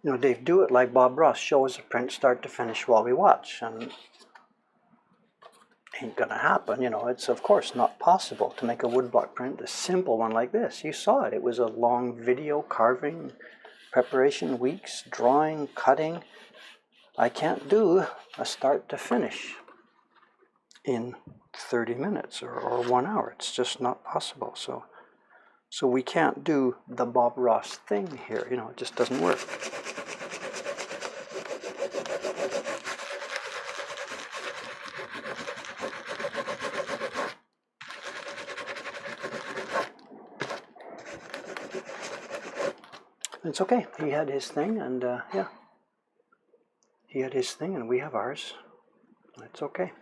You know, Dave, do it like Bob Ross. Show us a print start to finish while we watch. And ain't gonna happen, you know. It's of course not possible to make a woodblock print, a simple one like this. You saw it. It was a long video, carving, preparation, weeks, drawing, cutting. I can't do a start to finish in 30 minutes or 1 hour. It's just not possible. So we can't do the Bob Ross thing here. You know, it just doesn't work. It's okay. He had his thing, and yeah. He had his thing, and we have ours. It's okay.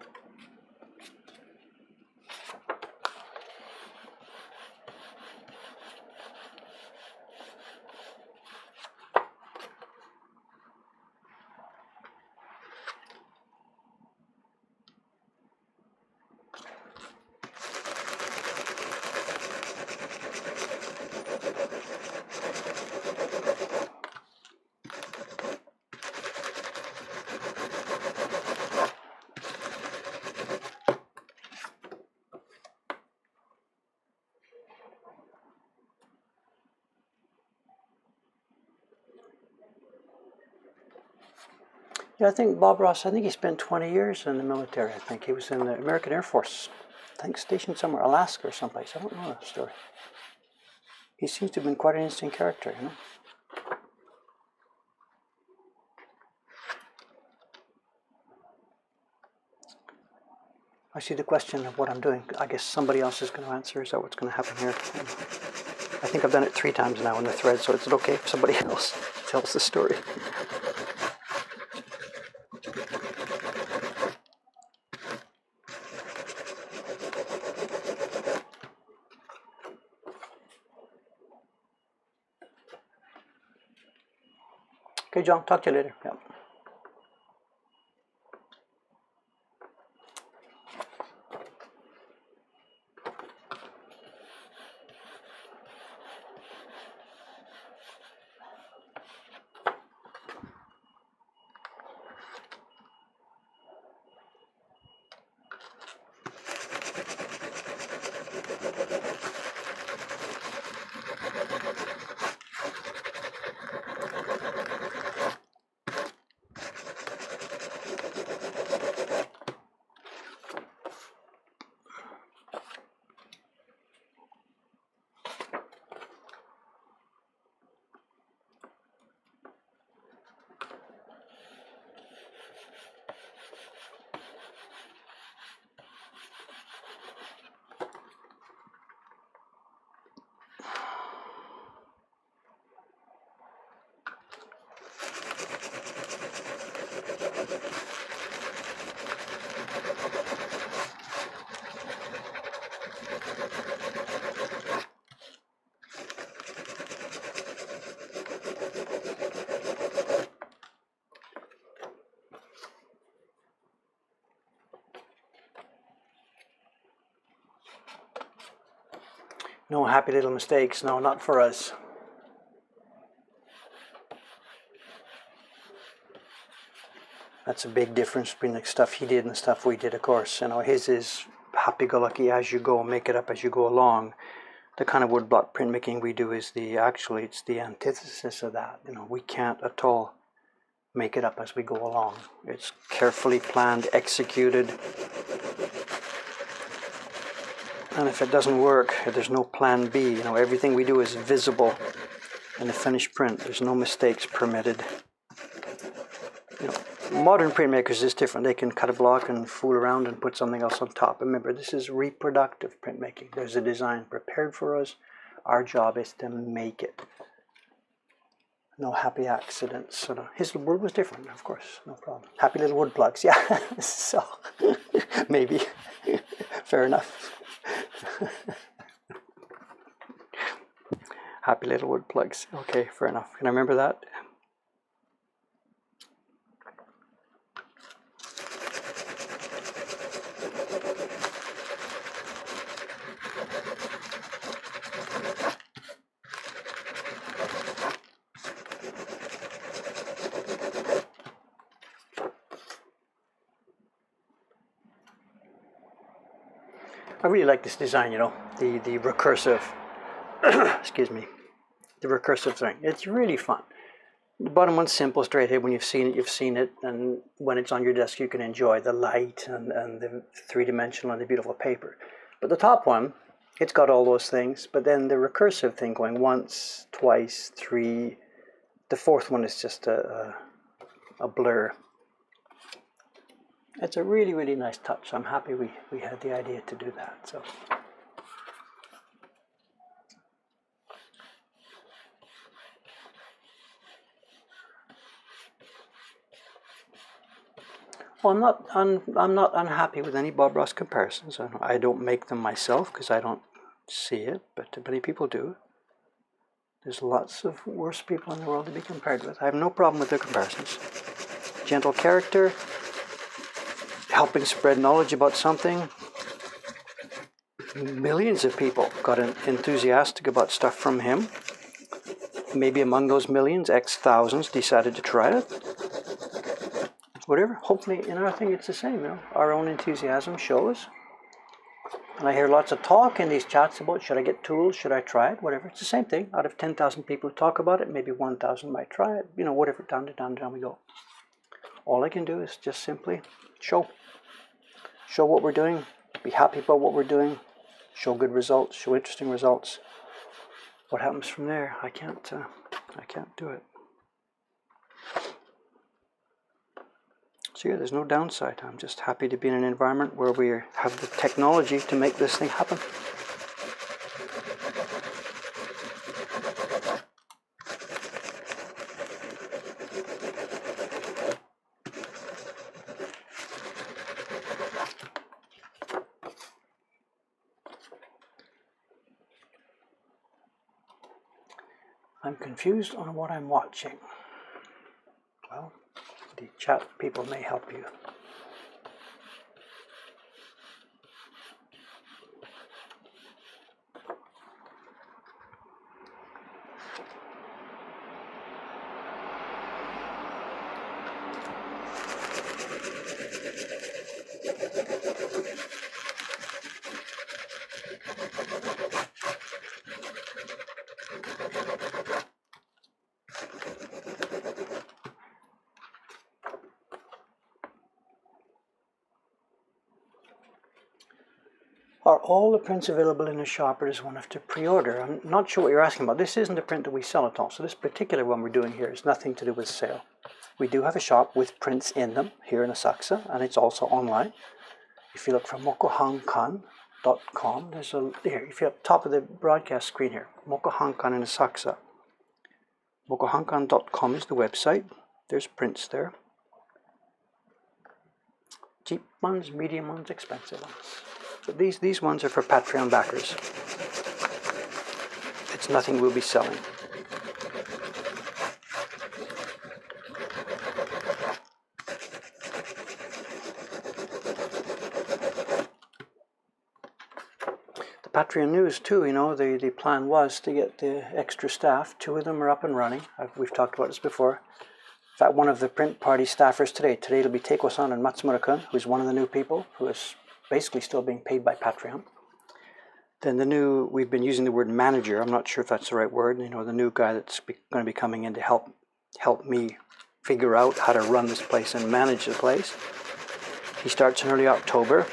Yeah, I think Bob Ross, I think he spent 20 years in the military. I think he was in the American Air Force. I think stationed somewhere, Alaska or someplace. I don't know that story. He seems to have been quite an interesting character, you know. I see the question of what I'm doing. I guess somebody else is going to answer. Is that what's going to happen here? I think I've done it 3 times now in the thread, so is it okay if somebody else tells the story? Okay, John, talk to you later. Yeah. No happy little mistakes. No, not for us. That's a big difference between the stuff he did and the stuff we did, of course. You know, his is happy-go-lucky as you go, make it up as you go along. The kind of woodblock printmaking we do is actually it's the antithesis of that. You know, we can't at all make it up as we go along. It's carefully planned, executed. And if it doesn't work, if there's no plan B, you know, everything we do is visible in the finished print. There's no mistakes permitted. You know, modern printmakers is different. They can cut a block and fool around and put something else on top. Remember, this is reproductive printmaking. There's a design prepared for us. Our job is to make it. No happy accidents. So his word was different, of course, no problem. Happy little wood plugs, yeah. So maybe, fair enough. Happy little wood plugs. Okay, fair enough. Can I remember that? I really like this design, you know, the recursive, excuse me, the recursive thing. It's really fun. The bottom one's simple, straight ahead. When you've seen it, and when it's on your desk, you can enjoy the light and the three-dimensional and the beautiful paper. But the top one, it's got all those things, but then the recursive thing going once, twice, three. The fourth one is just a blur. It's a really, really nice touch. I'm happy we had the idea to do that. So. Well, I'm not unhappy with any Bob Ross comparisons. I don't make them myself because I don't see it, but many people do. There's lots of worse people in the world to be compared with. I have no problem with their comparisons. Gentle character, helping spread knowledge about something. Millions of people got enthusiastic about stuff from him. Maybe among those millions, X thousands decided to try it. Whatever, hopefully in our thing it's the same, you know. Our own enthusiasm shows. And I hear lots of talk in these chats about should I get tools, should I try it, whatever. It's the same thing. Out of 10,000 people who talk about it, maybe 1,000 might try it, you know, whatever, down we go. All I can do is just simply show what we're doing, be happy about what we're doing, show good results, show interesting results. What happens from there, I can't do it. So yeah, there's no downside. I'm just happy to be in an environment where we have the technology to make this thing happen. I'm confused on what I'm watching. Well, the chat people may help you. Are all the prints available in the shop, or does one have to pre-order? I'm not sure what you're asking about. This isn't a print that we sell at all. So this particular one we're doing here is nothing to do with sale. We do have a shop with prints in them here in Asakusa, and it's also online. If you look for Mokuhankan.com, there's a here. If you're up top of the broadcast screen here, Mokuhankan in Asakusa. Mokuhankan.com is the website. There's prints there. Cheap ones, medium ones, expensive ones. So these ones are for Patreon backers. It's nothing we'll be selling. The Patreon news too, you know, the plan was to get the extra staff. 2 of them are up and running. We've talked about this before. In fact, one of the print party staffers today it'll be Teiko-san and Matsumura-kun, who's one of the new people, who is basically still being paid by Patreon. Then we've been using the word manager. I'm not sure if that's the right word. You know, the new guy that's going to be coming in to help me figure out how to run this place and manage the place. He starts in early October.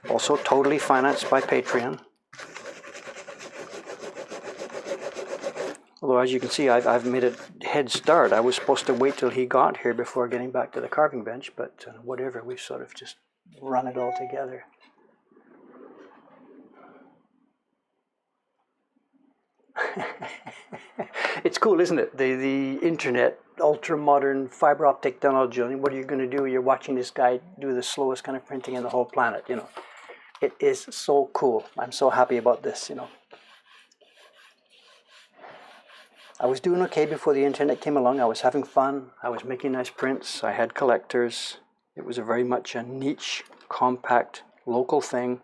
Also totally financed by Patreon. Although, as you can see, I've made a head start. I was supposed to wait till he got here before getting back to the carving bench, but whatever, we've sort of just run it all together. It's cool, isn't it? The internet, ultra-modern fiber optic technology. What are you going to do? You're watching this guy do the slowest kind of printing in the whole planet, you know. It is so cool. I'm so happy about this, you know. I was doing okay before the internet came along. I was having fun. I was making nice prints. I had collectors. It was very much a niche, compact, local thing.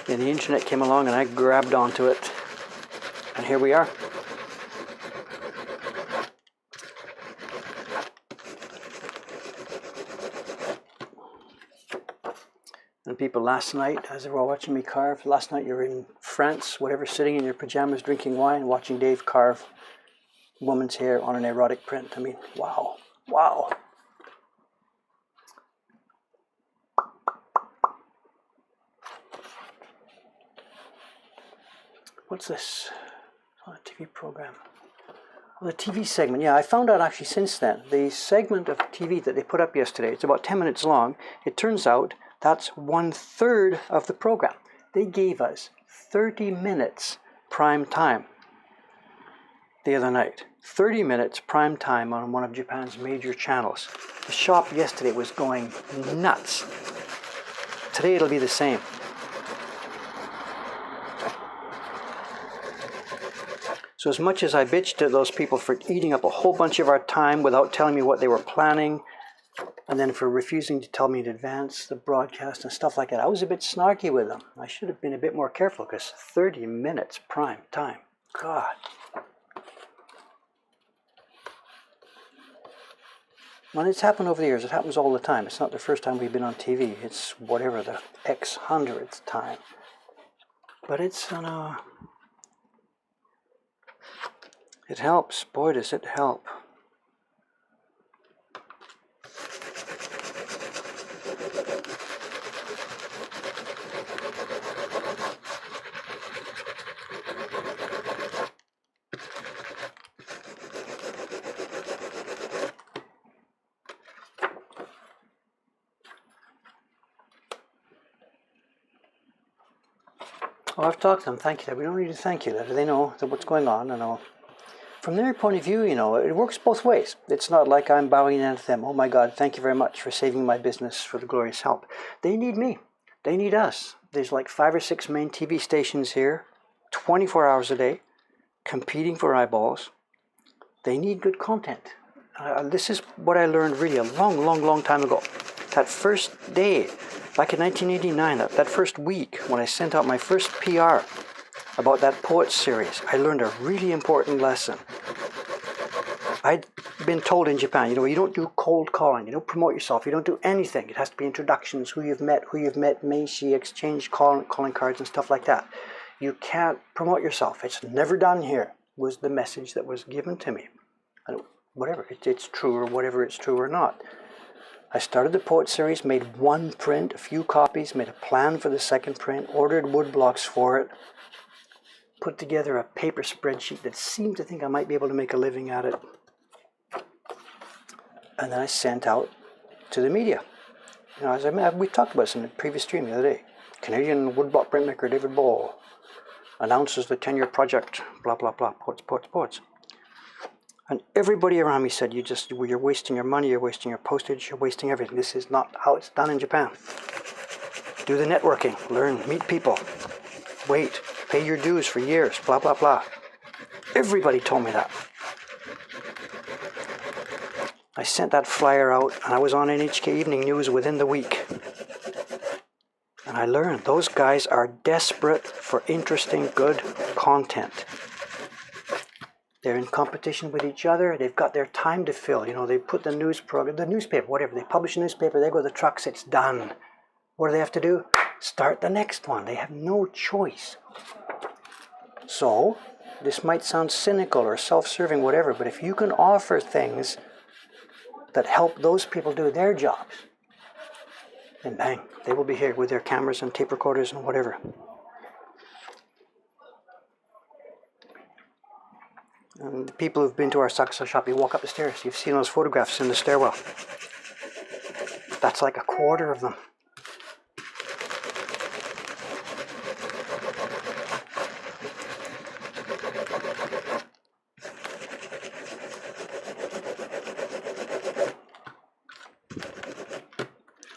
Then the internet came along and I grabbed onto it. And here we are. And people last night, as they were watching me carve, last night you were in France, whatever, sitting in your pajamas, drinking wine, watching Dave carve woman's hair on an erotic print. I mean, wow, wow. What's this? On a TV program. Oh, the TV segment. Yeah, I found out actually since then, the segment of TV that they put up yesterday, it's about 10 minutes long. It turns out that's 1/3 of the program. They gave us 30 minutes prime time the other night. 30 minutes prime time on one of Japan's major channels. The shop yesterday was going nuts. Today it'll be the same. So as much as I bitched at those people for eating up a whole bunch of our time without telling me what they were planning, and then for refusing to tell me in advance the broadcast and stuff like that, I was a bit snarky with them. I should have been a bit more careful, because 30 minutes prime time. God. Well, it's happened over the years. It happens all the time. It's not the first time we've been on TV. It's whatever, the X100th time. But it's, it helps. Boy, does it help. Oh, I've talked to them. Thank you, Dad. We don't need to thank you, Dad. They know what's going on and all. From their point of view, you know, it works both ways. It's not like I'm bowing down to them. Oh my God, thank you very much for saving my business for the glorious help. They need me. They need us. There's like 5 or 6 main TV stations here, 24 hours a day, competing for eyeballs. They need good content. This is what I learned really a long time ago. That first day, back in 1989, that first week when I sent out my first PR about that poets series, I learned a really important lesson. I'd been told in Japan, you don't do cold calling, you don't promote yourself, you don't do anything. It has to be introductions, who you've met, Meishi, exchange calling cards and stuff like that. You can't promote yourself. It's never done here, was the message that was given to me. And whatever, it's true or whatever it's true or not. I started the poet series, made one print, a few copies, made a plan for the second print, ordered wood blocks for it, put together a paper spreadsheet that seemed to think I might be able to make a living at it. And then I sent out to the media. As we talked about this in the previous stream the other day. Canadian woodblock printmaker David Ball announces the 10-year project, blah, blah, blah, poets. And everybody around me said, you're wasting your money, you're wasting your postage, you're wasting everything. This is not how it's done in Japan. Do the networking, learn, meet people, wait, pay your dues for years, blah, blah, blah. Everybody told me that. I sent that flyer out, and I was on NHK Evening News within the week. And I learned those guys are desperate for interesting, good content. They're in competition with each other. They've got their time to fill. They put the newspaper, whatever. They publish a newspaper, they go to the trucks, it's done. What do they have to do? Start the next one. They have no choice. So, this might sound cynical or self-serving, whatever, but if you can offer things that help those people do their jobs, then bang, they will be here with their cameras and tape recorders and whatever. And the people who've been to our Sakusa shop, you walk up the stairs, you've seen those photographs in the stairwell. That's like a quarter of them.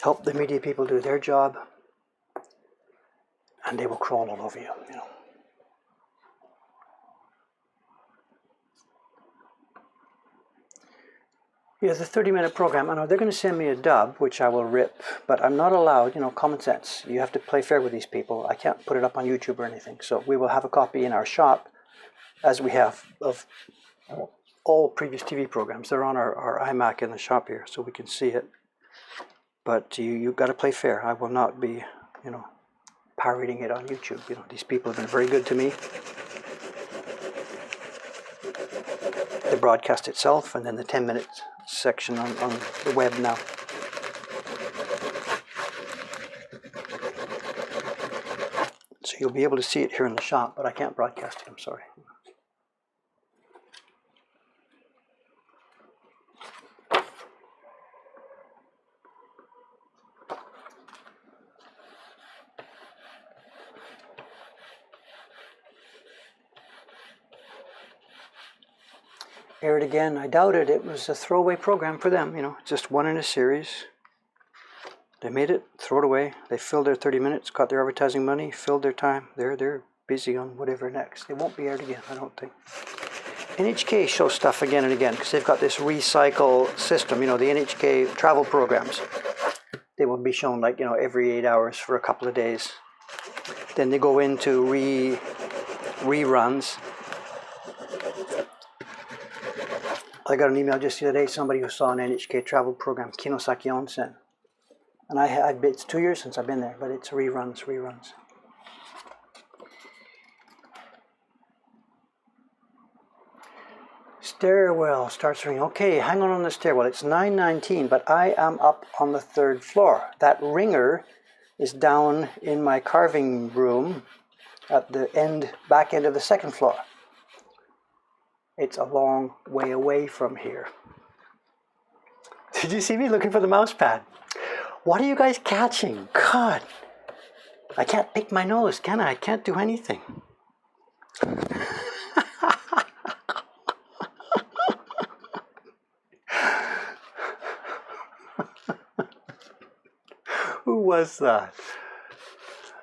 Help the media people do their job, and they will crawl all over you, Yeah, the 30-minute program, I know they're going to send me a dub, which I will rip, but I'm not allowed, common sense. You have to play fair with these people. I can't put it up on YouTube or anything. So we will have a copy in our shop, as we have of all previous TV programs. They're on our iMac in the shop here, so we can see it. But you've got to play fair. I will not be, pirating it on YouTube. These people have been very good to me. The broadcast itself, and then the 10-minute section on the web now. So you'll be able to see it here in the shop, but I can't broadcast it, I'm sorry. Aired again, I doubt it. It was a throwaway program for them, just one in a series. They made it, throw it away. They filled their 30 minutes, got their advertising money, filled their time. They're busy on whatever next. They won't be aired again, I don't think. NHK shows stuff again and again because they've got this recycle system, the NHK travel programs. They will be shown every 8 hours for a couple of days. Then they go into reruns. I got an email just the other day, somebody who saw an NHK travel program, Kinosaki Onsen. And it's 2 years since I've been there, but it's reruns. Stairwell starts ringing. Okay, hang on the stairwell. It's 9:19, but I am up on the 3rd floor. That ringer is down in my carving room at the back end of the 2nd floor. It's a long way away from here. Did you see me looking for the mouse pad? What are you guys catching? God, I can't pick my nose, can I? I can't do anything. Who was that?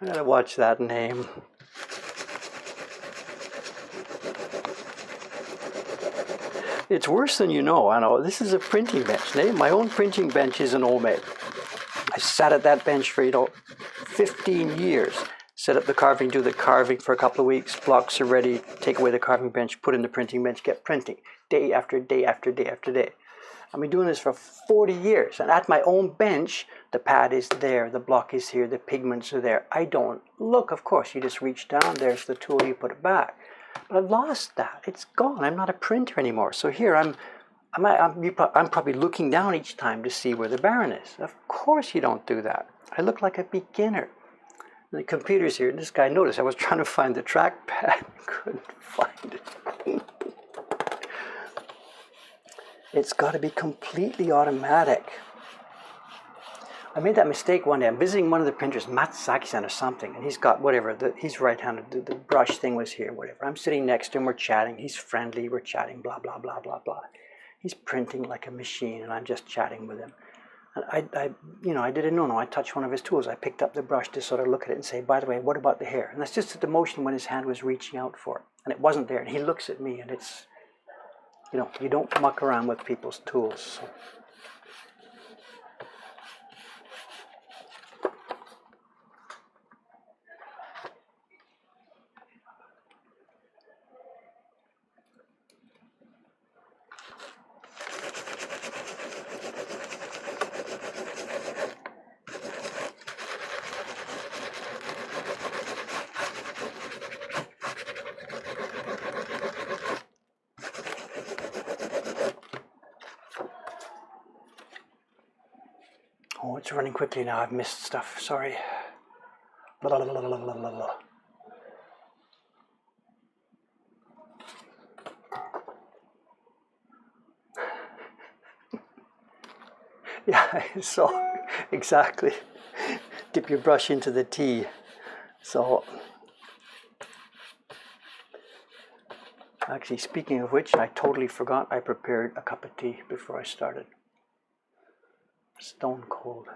I gotta watch that name. It's worse than you know. I know. This is a printing bench. My own printing bench is an homemade. I sat at that bench for, 15 years. Set up the carving, do the carving for a couple of weeks. Blocks are ready. Take away the carving bench, put in the printing bench, get printing. Day after day after day after day. I've been doing this for 40 years. And at my own bench, the pad is there, the block is here, the pigments are there. I don't look, of course. You just reach down, there's the tool, you put it back. But I've lost that. It's gone. I'm not a printer anymore. So here I'm probably looking down each time to see where the baron is. Of course you don't do that. I look like a beginner. The computer's here. This guy noticed I was trying to find the trackpad. Couldn't find it. It's got to be completely automatic. I made that mistake one day. I'm visiting one of the printers, Matsuzaki-san or something, and he's got whatever, he's right-handed, the brush thing was here, whatever. I'm sitting next to him, we're chatting, he's friendly, we're chatting, blah, blah, blah, blah, blah. He's printing like a machine, and I'm just chatting with him. And I did a no-no. I touched one of his tools. I picked up the brush to sort of look at it and say, by the way, what about the hair? And that's just the motion when his hand was reaching out for it. And it wasn't there. And he looks at me, and it's, you don't muck around with people's tools. So. Oh, it's running quickly now. I've missed stuff. Sorry. Blah, blah, blah, blah, blah, blah, blah. Yeah, so exactly. Dip your brush into the tea. So, actually, speaking of which, I totally forgot I prepared a cup of tea before I started. Stone cold.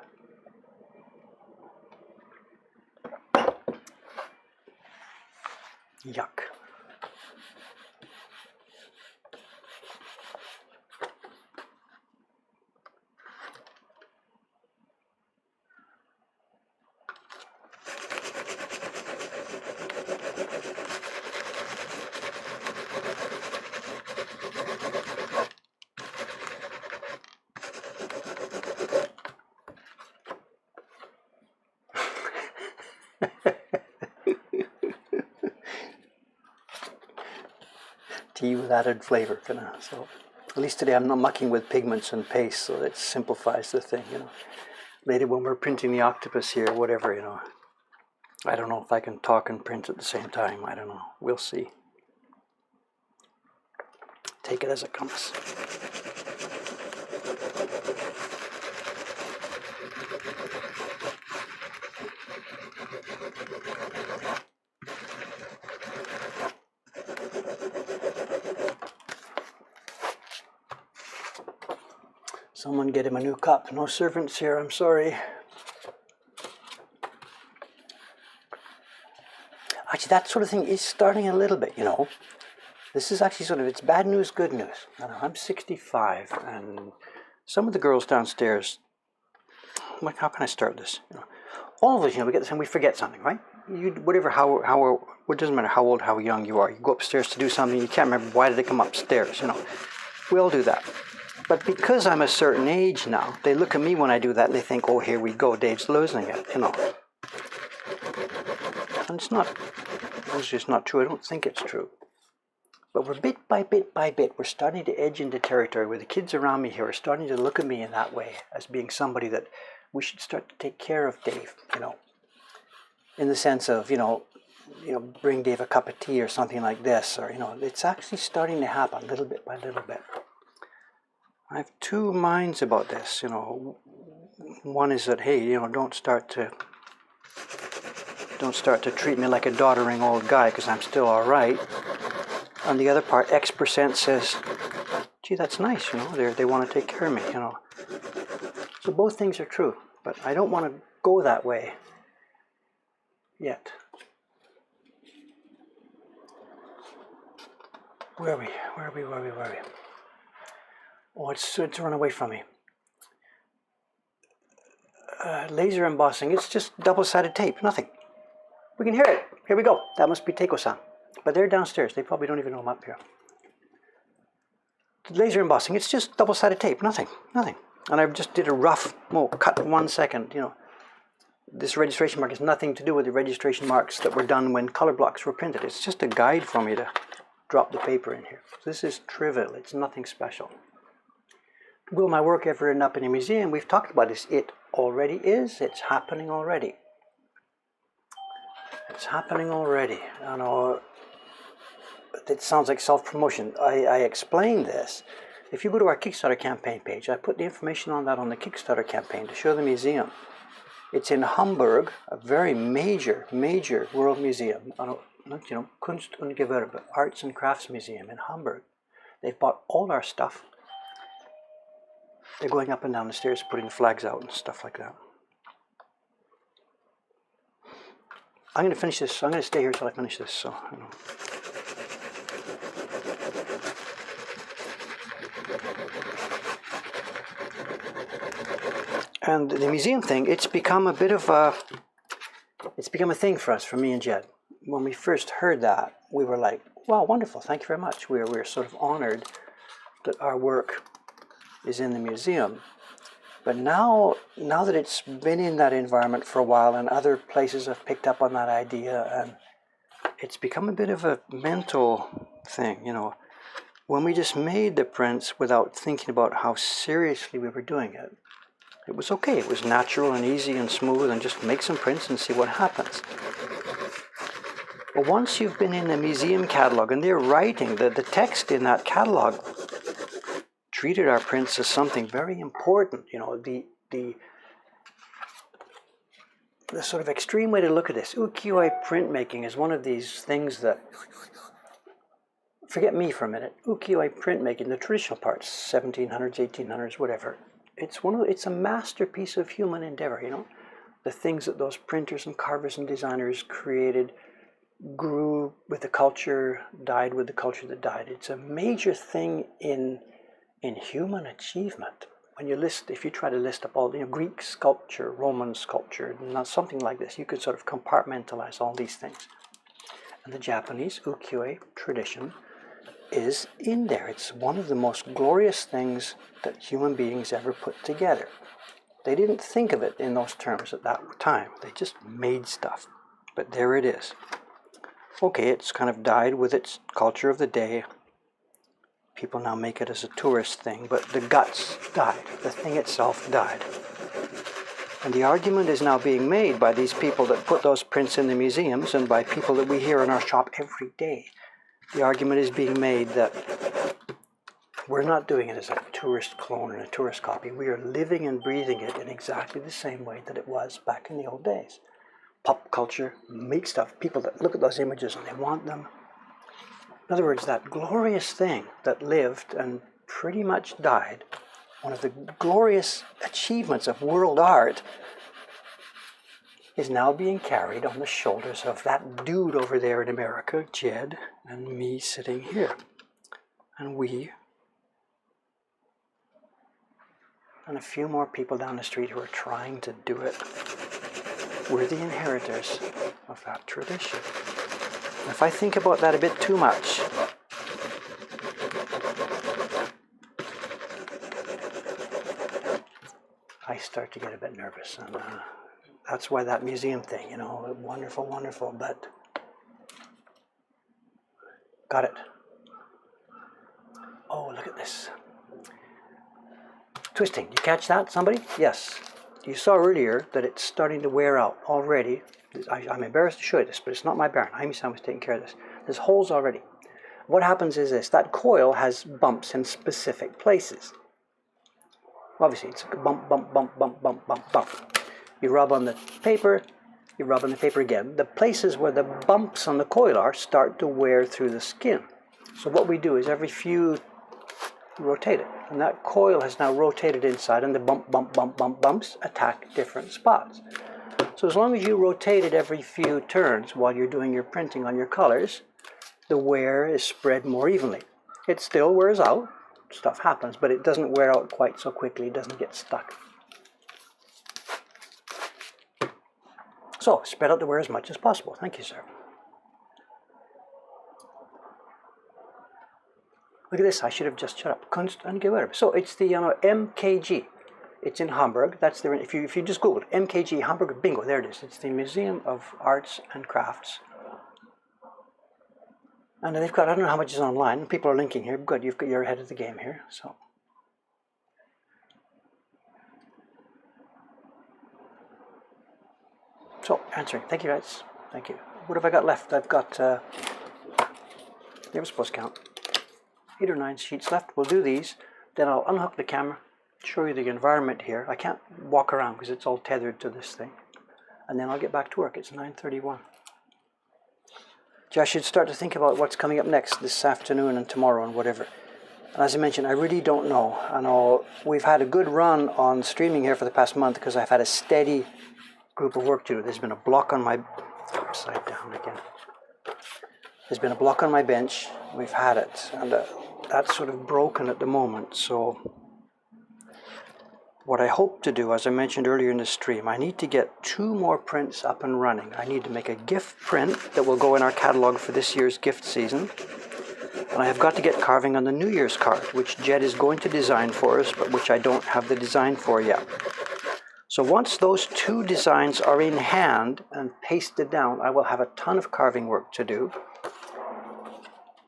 Yuck. Tea with added flavor, so at least today I'm not mucking with pigments and paste, so that simplifies the thing, Later when we're printing the octopus here, whatever, I don't know if I can talk and print at the same time. I don't know. We'll see. Take it as it comes. Someone get him a new cup. No servants here, I'm sorry. Actually, that sort of thing is starting a little bit, This is actually sort of, it's bad news, good news. I'm 65, and some of the girls downstairs, like, how can I start this? All of us, we get this and we forget something, right? It doesn't matter how old, how young you are. You go upstairs to do something, you can't remember, why did they come upstairs, We all do that. But because I'm a certain age now, they look at me when I do that and they think, oh, here we go, Dave's losing it, And it's just not true. I don't think it's true. But we're bit by bit, we're starting to edge into territory where the kids around me here are starting to look at me in that way, as being somebody that we should start to take care of Dave, in the sense of, bring Dave a cup of tea or something like this, or, it's actually starting to happen little bit by little bit. I have two minds about this, One is that, hey, don't start to treat me like a doddering old guy because I'm still all right. On the other part, X% says, gee, that's nice, they want to take care of me, So both things are true, but I don't want to go that way yet. Where are we? Oh, it's run away from me. Laser embossing, it's just double-sided tape, nothing. We can hear it. Here we go. That must be Teiko-san. But they're downstairs. They probably don't even know I'm up here. Laser embossing, it's just double-sided tape, nothing. And I just did a rough, cut 1 second, This registration mark has nothing to do with the registration marks that were done when color blocks were printed. It's just a guide for me to drop the paper in here. This is trivial. It's nothing special. Will my work ever end up in a museum? We've talked about this. It already is. It's happening already. It's happening already. I know it sounds like self-promotion. I explained this. If you go to our Kickstarter campaign page, I put the information on that on the Kickstarter campaign to show the museum. It's in Hamburg, a very major world museum. Kunst und Gewerbe, Arts and Crafts Museum in Hamburg. They've bought all our stuff. They're going up and down the stairs, putting flags out and stuff like that. I'm going to finish this. I'm going to stay here until I finish this. So, And the museum thing, it's become a thing for us, for me and Jed. When we first heard that, we were like, wow, wonderful, thank you very much. We're sort of honored that our work is in the museum. But now that it's been in that environment for a while and other places have picked up on that idea, and it's become a bit of a mental thing, When we just made the prints without thinking about how seriously we were doing it, it was okay. It was natural and easy and smooth, and just make some prints and see what happens. But once you've been in a museum catalog, and they're writing, the text in that catalog treated our prints as something very important. The sort of extreme way to look at this, ukiyo-e printmaking is one of these things that, forget me for a minute, ukiyo-e printmaking, the traditional parts, 1700s, 1800s, whatever, it's a masterpiece of human endeavor, The things that those printers and carvers and designers created grew with the culture, died with the culture that died. It's a major thing in human achievement. If you try to list up all, Greek sculpture, Roman sculpture, something like this, you could sort of compartmentalize all these things. And the Japanese ukiyo-e tradition is in there. It's one of the most glorious things that human beings ever put together. They didn't think of it in those terms at that time. They just made stuff. But there it is. Okay, it's kind of died with its culture of the day. People now make it as a tourist thing, but the guts died. The thing itself died. And the argument is now being made by these people that put those prints in the museums and by people that we hear in our shop every day. The argument is being made that we're not doing it as a tourist clone and a tourist copy. We are living and breathing it in exactly the same way that it was back in the old days. Pop culture, make stuff, people that look at those images and they want them. In other words, that glorious thing that lived and pretty much died, one of the glorious achievements of world art, is now being carried on the shoulders of that dude over there in America, Jed, and me sitting here. And we, and a few more people down the street who are trying to do it. We're the inheritors of that tradition. And if I think about that a bit too much, I start to get a bit nervous. And that's why that museum thing, wonderful, wonderful, but got it. Oh, look at this. Twisting, you catch that, somebody? Yes. You saw earlier that it's starting to wear out already. I'm embarrassed to show you this, but it's not my Baron. Jaime-san was taking care of this. There's holes already. What happens is this, that coil has bumps in specific places. Obviously, it's a bump, bump, bump, bump, bump, bump, bump. You rub on the paper, you rub on the paper again. The places where the bumps on the coil are start to wear through the skin. So what we do is every few, rotate it. And that coil has now rotated inside, and the bump, bump, bump, bump, bumps attack different spots. So as long as you rotate it every few turns while you're doing your printing on your colors, the wear is spread more evenly. It still wears out, stuff happens, but it doesn't wear out quite so quickly. It doesn't get stuck. So, spread out the wear as much as possible. Thank you, sir. Look at this. I should have just shut up. Kunst and Gewerbe. So it's the MKG. It's in Hamburg. That's the, if you just Google it, MKG Hamburg, bingo, there it is. It's the Museum of Arts and Crafts. And they've got, I don't know how much is online. People are linking here. Good, you're ahead of the game here. So answering. Thank you, guys. Thank you. What have I got left? I've got, they were supposed to count. 8 or 9 sheets left. We'll do these. Then I'll unhook the camera, show you the environment here. I can't walk around because it's all tethered to this thing. And then I'll get back to work. It's 9:31. I should start to think about what's coming up next this afternoon and tomorrow and whatever. And as I mentioned, I really don't know. I know we've had a good run on streaming here for the past month because I've had a steady group of work to do. There's been a block on my... Upside down again. There's been a block on my bench. We've had it. And that's sort of broken at the moment. So what I hope to do, as I mentioned earlier in the stream, I need to get 2 more prints up and running. I need to make a gift print that will go in our catalog for this year's gift season. And I have got to get carving on the New Year's card, which Jed is going to design for us, but which I don't have the design for yet. So once those 2 designs are in hand and pasted down, I will have a ton of carving work to do.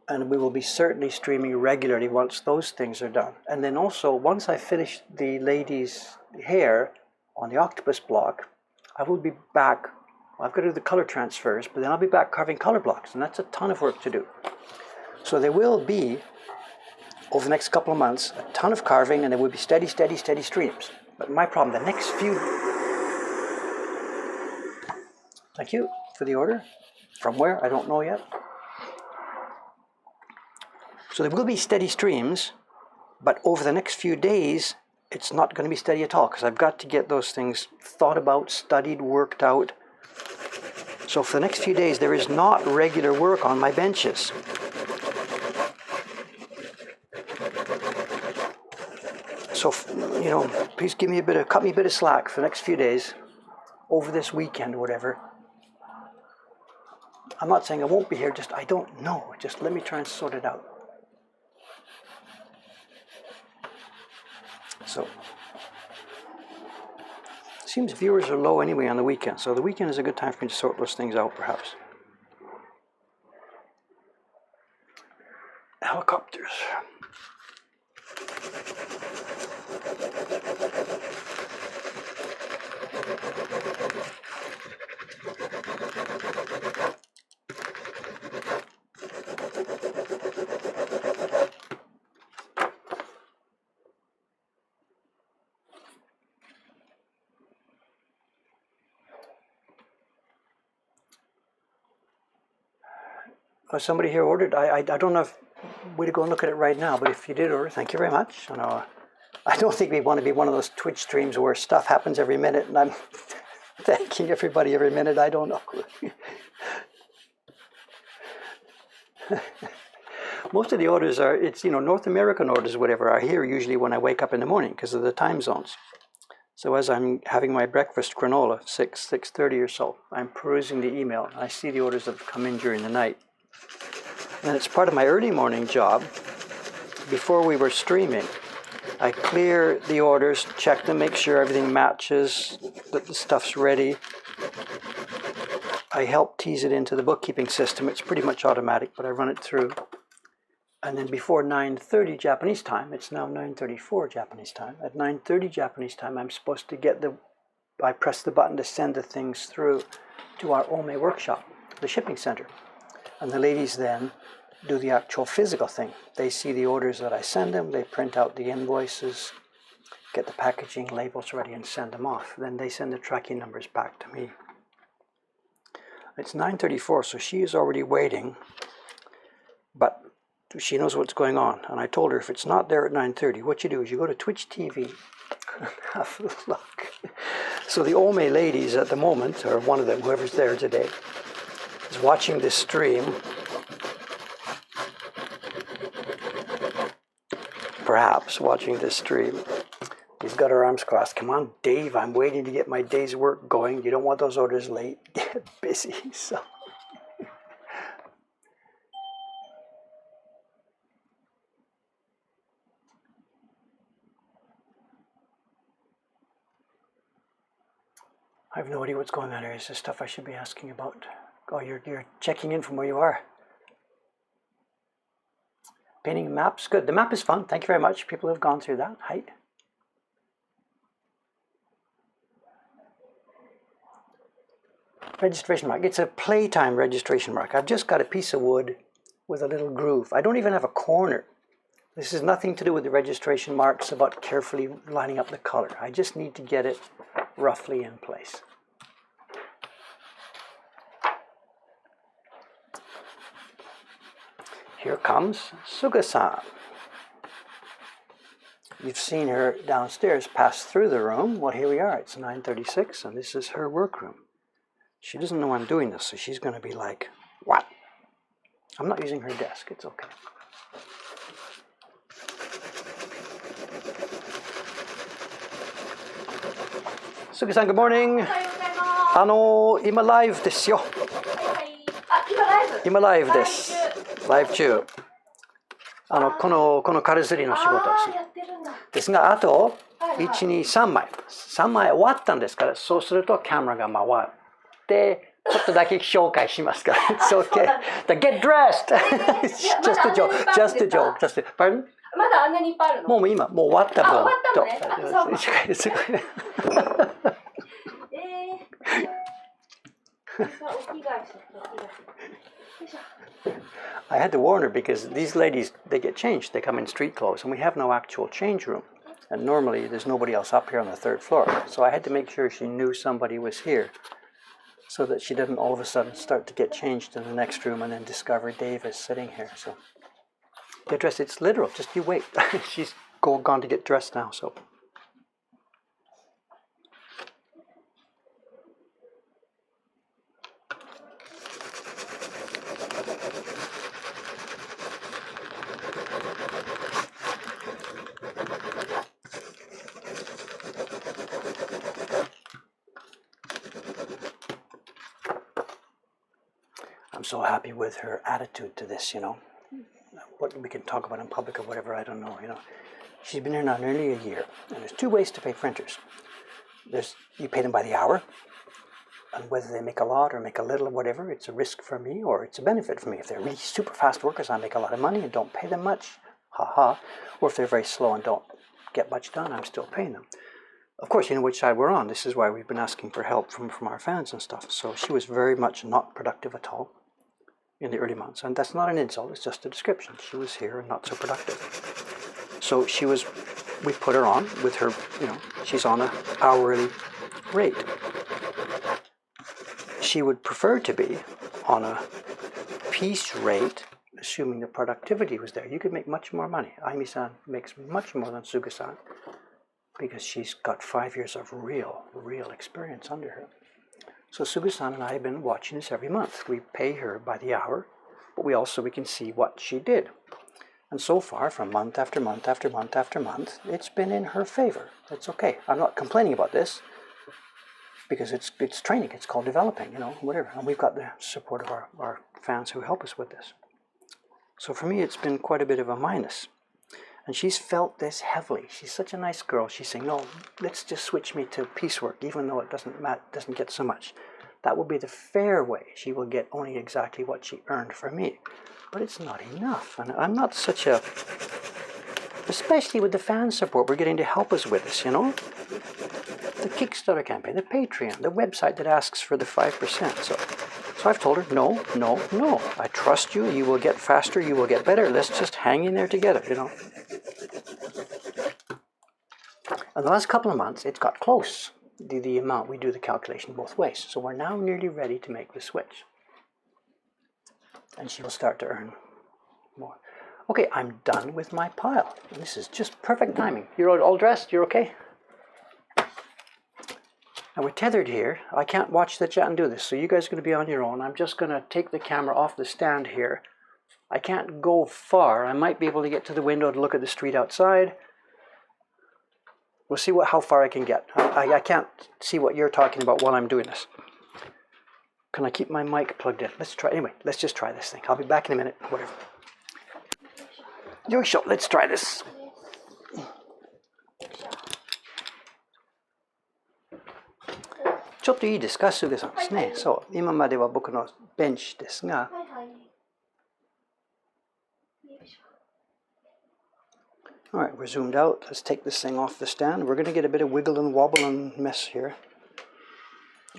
And we will be certainly streaming regularly once those things are done. And then also, once I finish the lady's hair on the octopus block, I will be back. I've got to do the color transfers, but then I'll be back carving color blocks, and that's a ton of work to do. So there will be, over the next couple of months, a ton of carving, and there will be steady streams. But my problem, the next few... Thank you for the order. From where? I don't know yet. So there will be steady streams, but over the next few days, it's not going to be steady at all because I've got to get those things thought about, studied, worked out. So for the next few days, there is not regular work on my benches. So, you know, please cut me a bit of slack for the next few days, over this weekend or whatever. I'm not saying I won't be here, just I don't know. Just let me try and sort it out. So, seems viewers are low anyway on the weekend, so the weekend is a good time for me to sort those things out, perhaps. Helicopters. Somebody here ordered. I don't know if way to go and look at it right now, but if you did order, thank you very much. I don't think we want to be one of those Twitch streams where stuff happens every minute and I'm thanking everybody every minute. I don't know. Most of the orders are, it's, you know, North American orders, whatever, are here usually when I wake up in the morning because of the time zones. So as I'm having my breakfast granola, 6:30 or so, I'm perusing the email and I see the orders that have come in during the night. And it's part of my early morning job. Before we were streaming, I clear the orders, check them, make sure everything matches, that the stuff's ready. I help tease it into the bookkeeping system. It's pretty much automatic, but I run it through. And then before 9:30 Japanese time, it's now 9:34 Japanese time. At 9:30 Japanese time, I'm supposed to get I press the button to send the things through to our Ome workshop, the shipping center. And the ladies then do the actual physical thing. They see the orders that I send them, they print out the invoices, get the packaging labels ready and send them off. Then they send the tracking numbers back to me. It's 9:34, so she is already waiting, but she knows what's going on. And I told her if it's not there at 9:30, what you do is you go to Twitch TV and have a look. So the Ome ladies at the moment, or one of them, whoever's there today, is watching this stream. perhaps, watching this stream. He's got her arms crossed. Come on, Dave, I'm waiting to get my day's work going. You don't want those orders late. Get busy. So. I have no idea what's going on here. Is this stuff I should be asking about? Oh, you're checking in from where you are. Painting maps, good. The map is fun. Thank you very much. People have gone through that. Height. Registration mark. It's a playtime registration mark. I've just got a piece of wood with a little groove. I don't even have a corner. This has nothing to do with the registration marks about carefully lining up the color. I just need to get it roughly in place. Here comes Suga-san. You've seen her downstairs pass through the room. Well, here we are. It's 9:36, and this is her workroom. She doesn't know I'm doing this, so she's going to be like, what? I'm not using her desk. It's okay. Sugi-san, good morning. 今ライブですよ。今ライブです。ライブ中。このカルスリの仕事ですが、あと1、2、3枚。3枚終わったんですから、そうするとカメラが回って、ちょっとだけ紹介しますから。It's okay. Get dressed! Just a joke. Just a joke. Just a... Pardon? まだあんなにいっぱいあるの？もう今、もう終わった分。終わったのね。すごい。I had to warn her because these ladies, they get changed. They come in street clothes, and we have no actual change room. And normally, there's nobody else up here on the third floor. So I had to make sure she knew somebody was here so that she didn't all of a sudden start to get changed in the next room and then discover Dave is sitting here. So get dressed. It's literal. Just you wait. She's gone to get dressed now, so... I'm so happy with her attitude to this, you know. What we can talk about in public or whatever, I don't know, you know. She's been here now nearly a year, and there's two ways to pay printers. You pay them by the hour, and whether they make a lot or make a little or whatever, it's a risk for me or it's a benefit for me. If they're really super fast workers, I make a lot of money and don't pay them much, ha. Or if they're very slow and don't get much done, I'm still paying them. Of course, you know which side we're on. This is why we've been asking for help from our fans and stuff. So she was very much not productive at all in the early months. And that's not an insult, it's just a description. She was here and not so productive. So we put her on with her, you know, she's on an hourly rate. She would prefer to be on a piece rate, assuming the productivity was there. You could make much more money. Aimi-san makes much more than Suga-san because she's got 5 years of real experience under her. So Suga-san and I have been watching this every month. We pay her by the hour, but we can see what she did. And so far, from month after month after month after month, it's been in her favor. It's okay. I'm not complaining about this because it's training. It's called developing, you know, whatever. And we've got the support of our fans who help us with this. So for me, it's been quite a bit of a minus. And she's felt this heavily. She's such a nice girl. She's saying, no, let's just switch me to piecework, even though it doesn't get so much. That will be the fair way. She will get only exactly what she earned for me. But it's not enough. And I'm not such a... Especially with the fan support we're getting to help us with this, you know? The Kickstarter campaign, the Patreon, the website that asks for the 5%. So I've told her, no. I trust you. You will get faster. You will get better. Let's just hang in there together, you know? In the last couple of months, it's got close, the amount. We do the calculation both ways. So we're now nearly ready to make the switch. And she will start to earn more. Okay, I'm done with my pile. And this is just perfect timing. You're all dressed? You're okay? Now we're tethered here. I can't watch the chat and do this, so you guys are going to be on your own. I'm just going to take the camera off the stand here I can't go far. I might be able to get to the window to look at the street outside. We'll see how far I can get. I can't see what you're talking about while I'm doing this. Can I keep my mic plugged in? Let's try. Anyway, let's just try this thing. I'll be back in a minute. Whatever. Yoisho, let's try this. ちょっといいですか、すぐさんですね。そう、今までは僕のベンチですが。All right, we're zoomed out. Let's take this thing off the stand. We're going to get a bit of wiggle and wobble and mess here.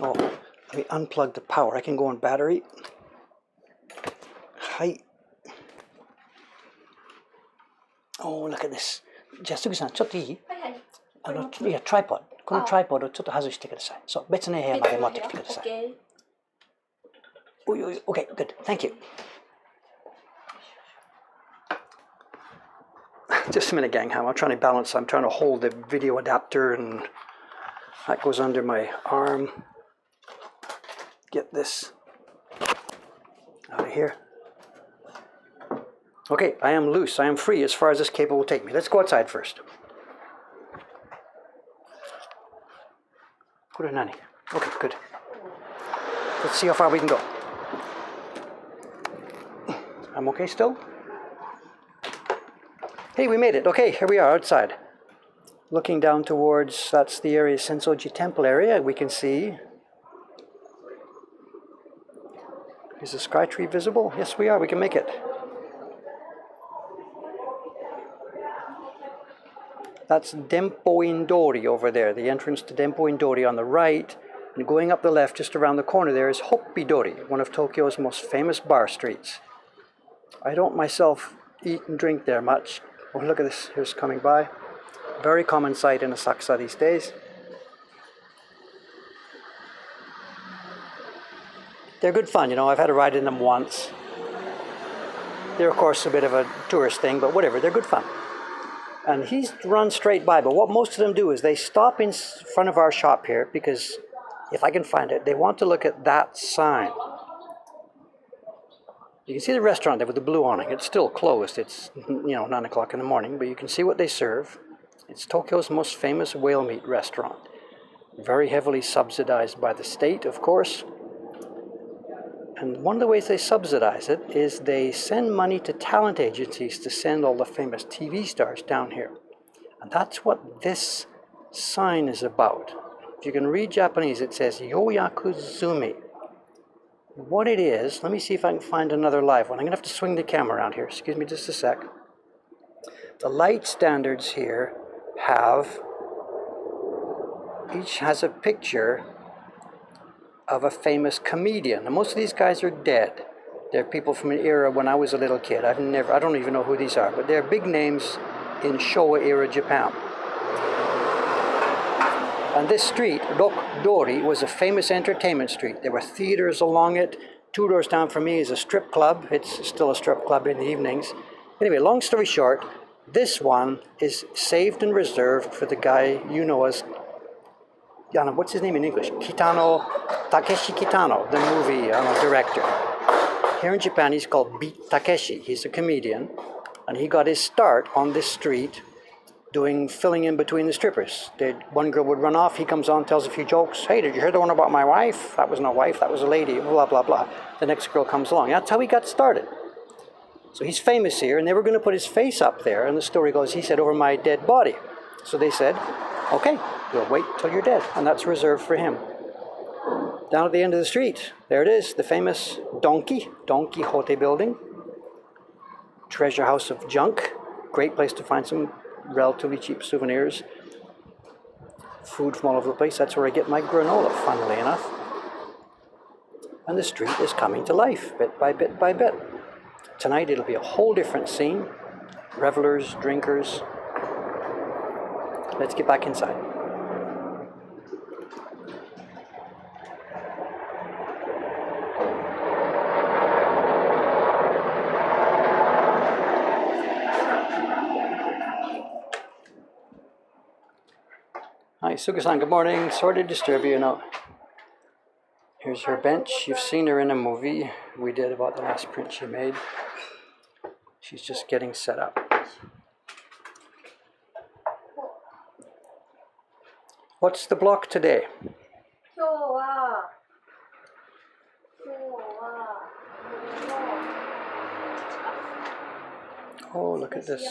Oh, let me unplug the power. I can go on battery. Hi. Oh, look at this. じゃあ、すぐさん、ちょっといい？いや、トライポッド。このトライポッドをちょっと外してください。そう、別の部屋まで持ってきてください。おいおい、OK, good. Thank you. Just a minute, gang. I'm trying to balance. I'm trying to hold the video adapter, and that goes under my arm. Get this out of here. Okay, I am loose. I am free as far as this cable will take me. Let's go outside first. Okay, good. Let's see how far we can go. I'm okay still? Hey, we made it. Okay, here we are outside. Looking down towards, that's the area, Sensoji Temple area. We can see. Is the sky tree visible? Yes, we are. We can make it. That's Dempo Indori over there, the entrance to Dempo Indori on the right. And going up the left, just around the corner there, is Hoppidori, one of Tokyo's most famous bar streets. I don't myself eat and drink there much. Oh, look at this, here's coming by. Very common sight in Asakusa these days. They're good fun, you know, I've had a ride in them once. They're of course a bit of a tourist thing, but whatever, they're good fun. And he's run straight by, but what most of them do is they stop in front of our shop here because, if I can find it, they want to look at that sign. You can see the restaurant there with the blue awning. It's still closed. It's, 9 o'clock in the morning, but you can see what they serve. It's Tokyo's most famous whale meat restaurant. Very heavily subsidized by the state, of course. And one of the ways they subsidize it is they send money to talent agencies to send all the famous TV stars down here. And that's what this sign is about. If you can read Japanese, it says Yoyakuzumi. What it is, let me see if I can find another live one. I'm going to have to swing the camera around here. Excuse me just a sec. The light standards here each has a picture of a famous comedian. And most of these guys are dead. They're people from an era when I was a little kid. I don't even know who these are, but they're big names in Showa era Japan. And this street, Rokudori, was a famous entertainment street. There were theaters along it. 2 doors down from me is a strip club. It's still a strip club in the evenings. Anyway, long story short, this one is saved and reserved for the guy you know as, what's his name in English? Takeshi Kitano, the movie director. Here in Japan, he's called Beat Takeshi. He's a comedian, and he got his start on this street filling in between the strippers. One girl would run off, he comes on, tells a few jokes. Hey, did you hear the one about my wife? That was no wife, that was a lady, blah, blah, blah. The next girl comes along. That's how he got started. So he's famous here, and they were going to put his face up there, and the story goes, he said, over my dead body. So they said, okay, we'll wait till you're dead, and that's reserved for him. Down at the end of the street, there it is, the famous Don Quixote building. Treasure house of junk. Great place to find some relatively cheap souvenirs. Food from all over the place. That's where I get my granola, funnily enough. And the street is coming to life, bit by bit by bit. Tonight it'll be a whole different scene. Revelers, drinkers. Let's get back inside. Hi, Suga-san, good morning. Sorry to disturb you. Here's her bench. You've seen her in a movie we did about the last print she made. She's just getting set up. What's the block today? Oh, look at this.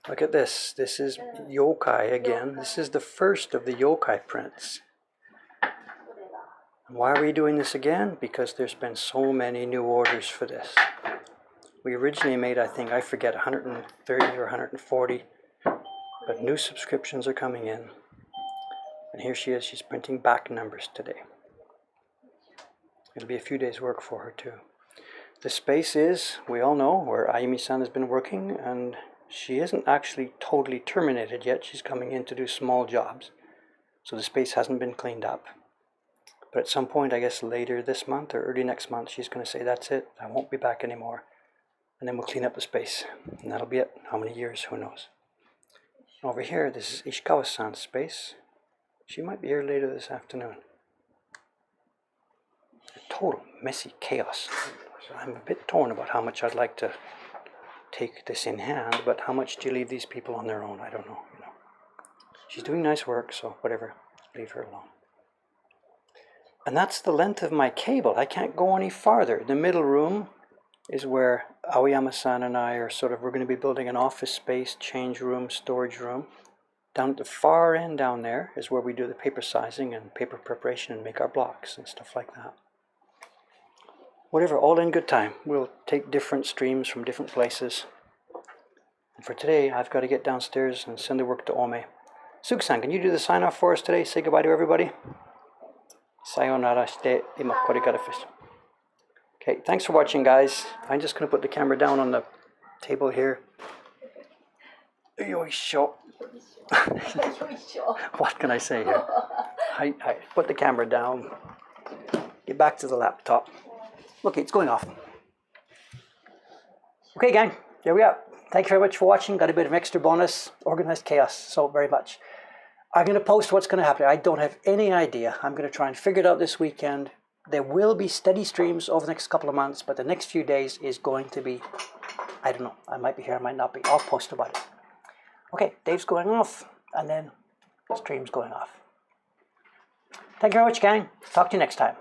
Look at this. This is yokai again. This is the first of the yokai prints. Why are we doing this again? Because there's been so many new orders for this. We originally made, I think, I forget, 130 or 140, but new subscriptions are coming in. And here she is, she's printing back numbers today. It'll be a few days' work for her too. The space is, we all know, where Ayumi-san has been working, and she isn't actually totally terminated yet. She's coming in to do small jobs. So the space hasn't been cleaned up. But at some point, I guess later this month or early next month, she's going to say, that's it, I won't be back anymore. And then we'll clean up the space. And that'll be it. How many years? Who knows? Over here, this is Ishikawa-san's space. She might be here later this afternoon. A total messy chaos. So I'm a bit torn about how much I'd like to take this in hand, but how much do you leave these people on their own? I don't know. She's doing nice work, so whatever. Leave her alone. And that's the length of my cable. I can't go any farther. The middle room is where Aoyama-san and I are we're going to be building an office space, change room, storage room. Down at the far end down there is where we do the paper sizing and paper preparation and make our blocks and stuff like that. Whatever, all in good time. We'll take different streams from different places. And for today, I've got to get downstairs and send the work to Ome. Sug-san, can you do the sign-off for us today? Say goodbye to everybody. Sayonara shite, ima korekara fish. Okay, thanks for watching, guys. I'm just going to put the camera down on the table here. Yoisho. What can I say here? I put the camera down. Get back to the laptop. Okay, it's going off. Okay, gang, there we are. Thank you very much for watching. Got a bit of extra bonus. Organized chaos, so very much. I'm going to post what's going to happen. I don't have any idea. I'm going to try and figure it out this weekend. There will be steady streams over the next couple of months, but the next few days is going to be, I don't know. I might be here, I might not be. I'll post about it. Okay, Dave's going off, and then stream's going off. Thank you very much, gang. Talk to you next time.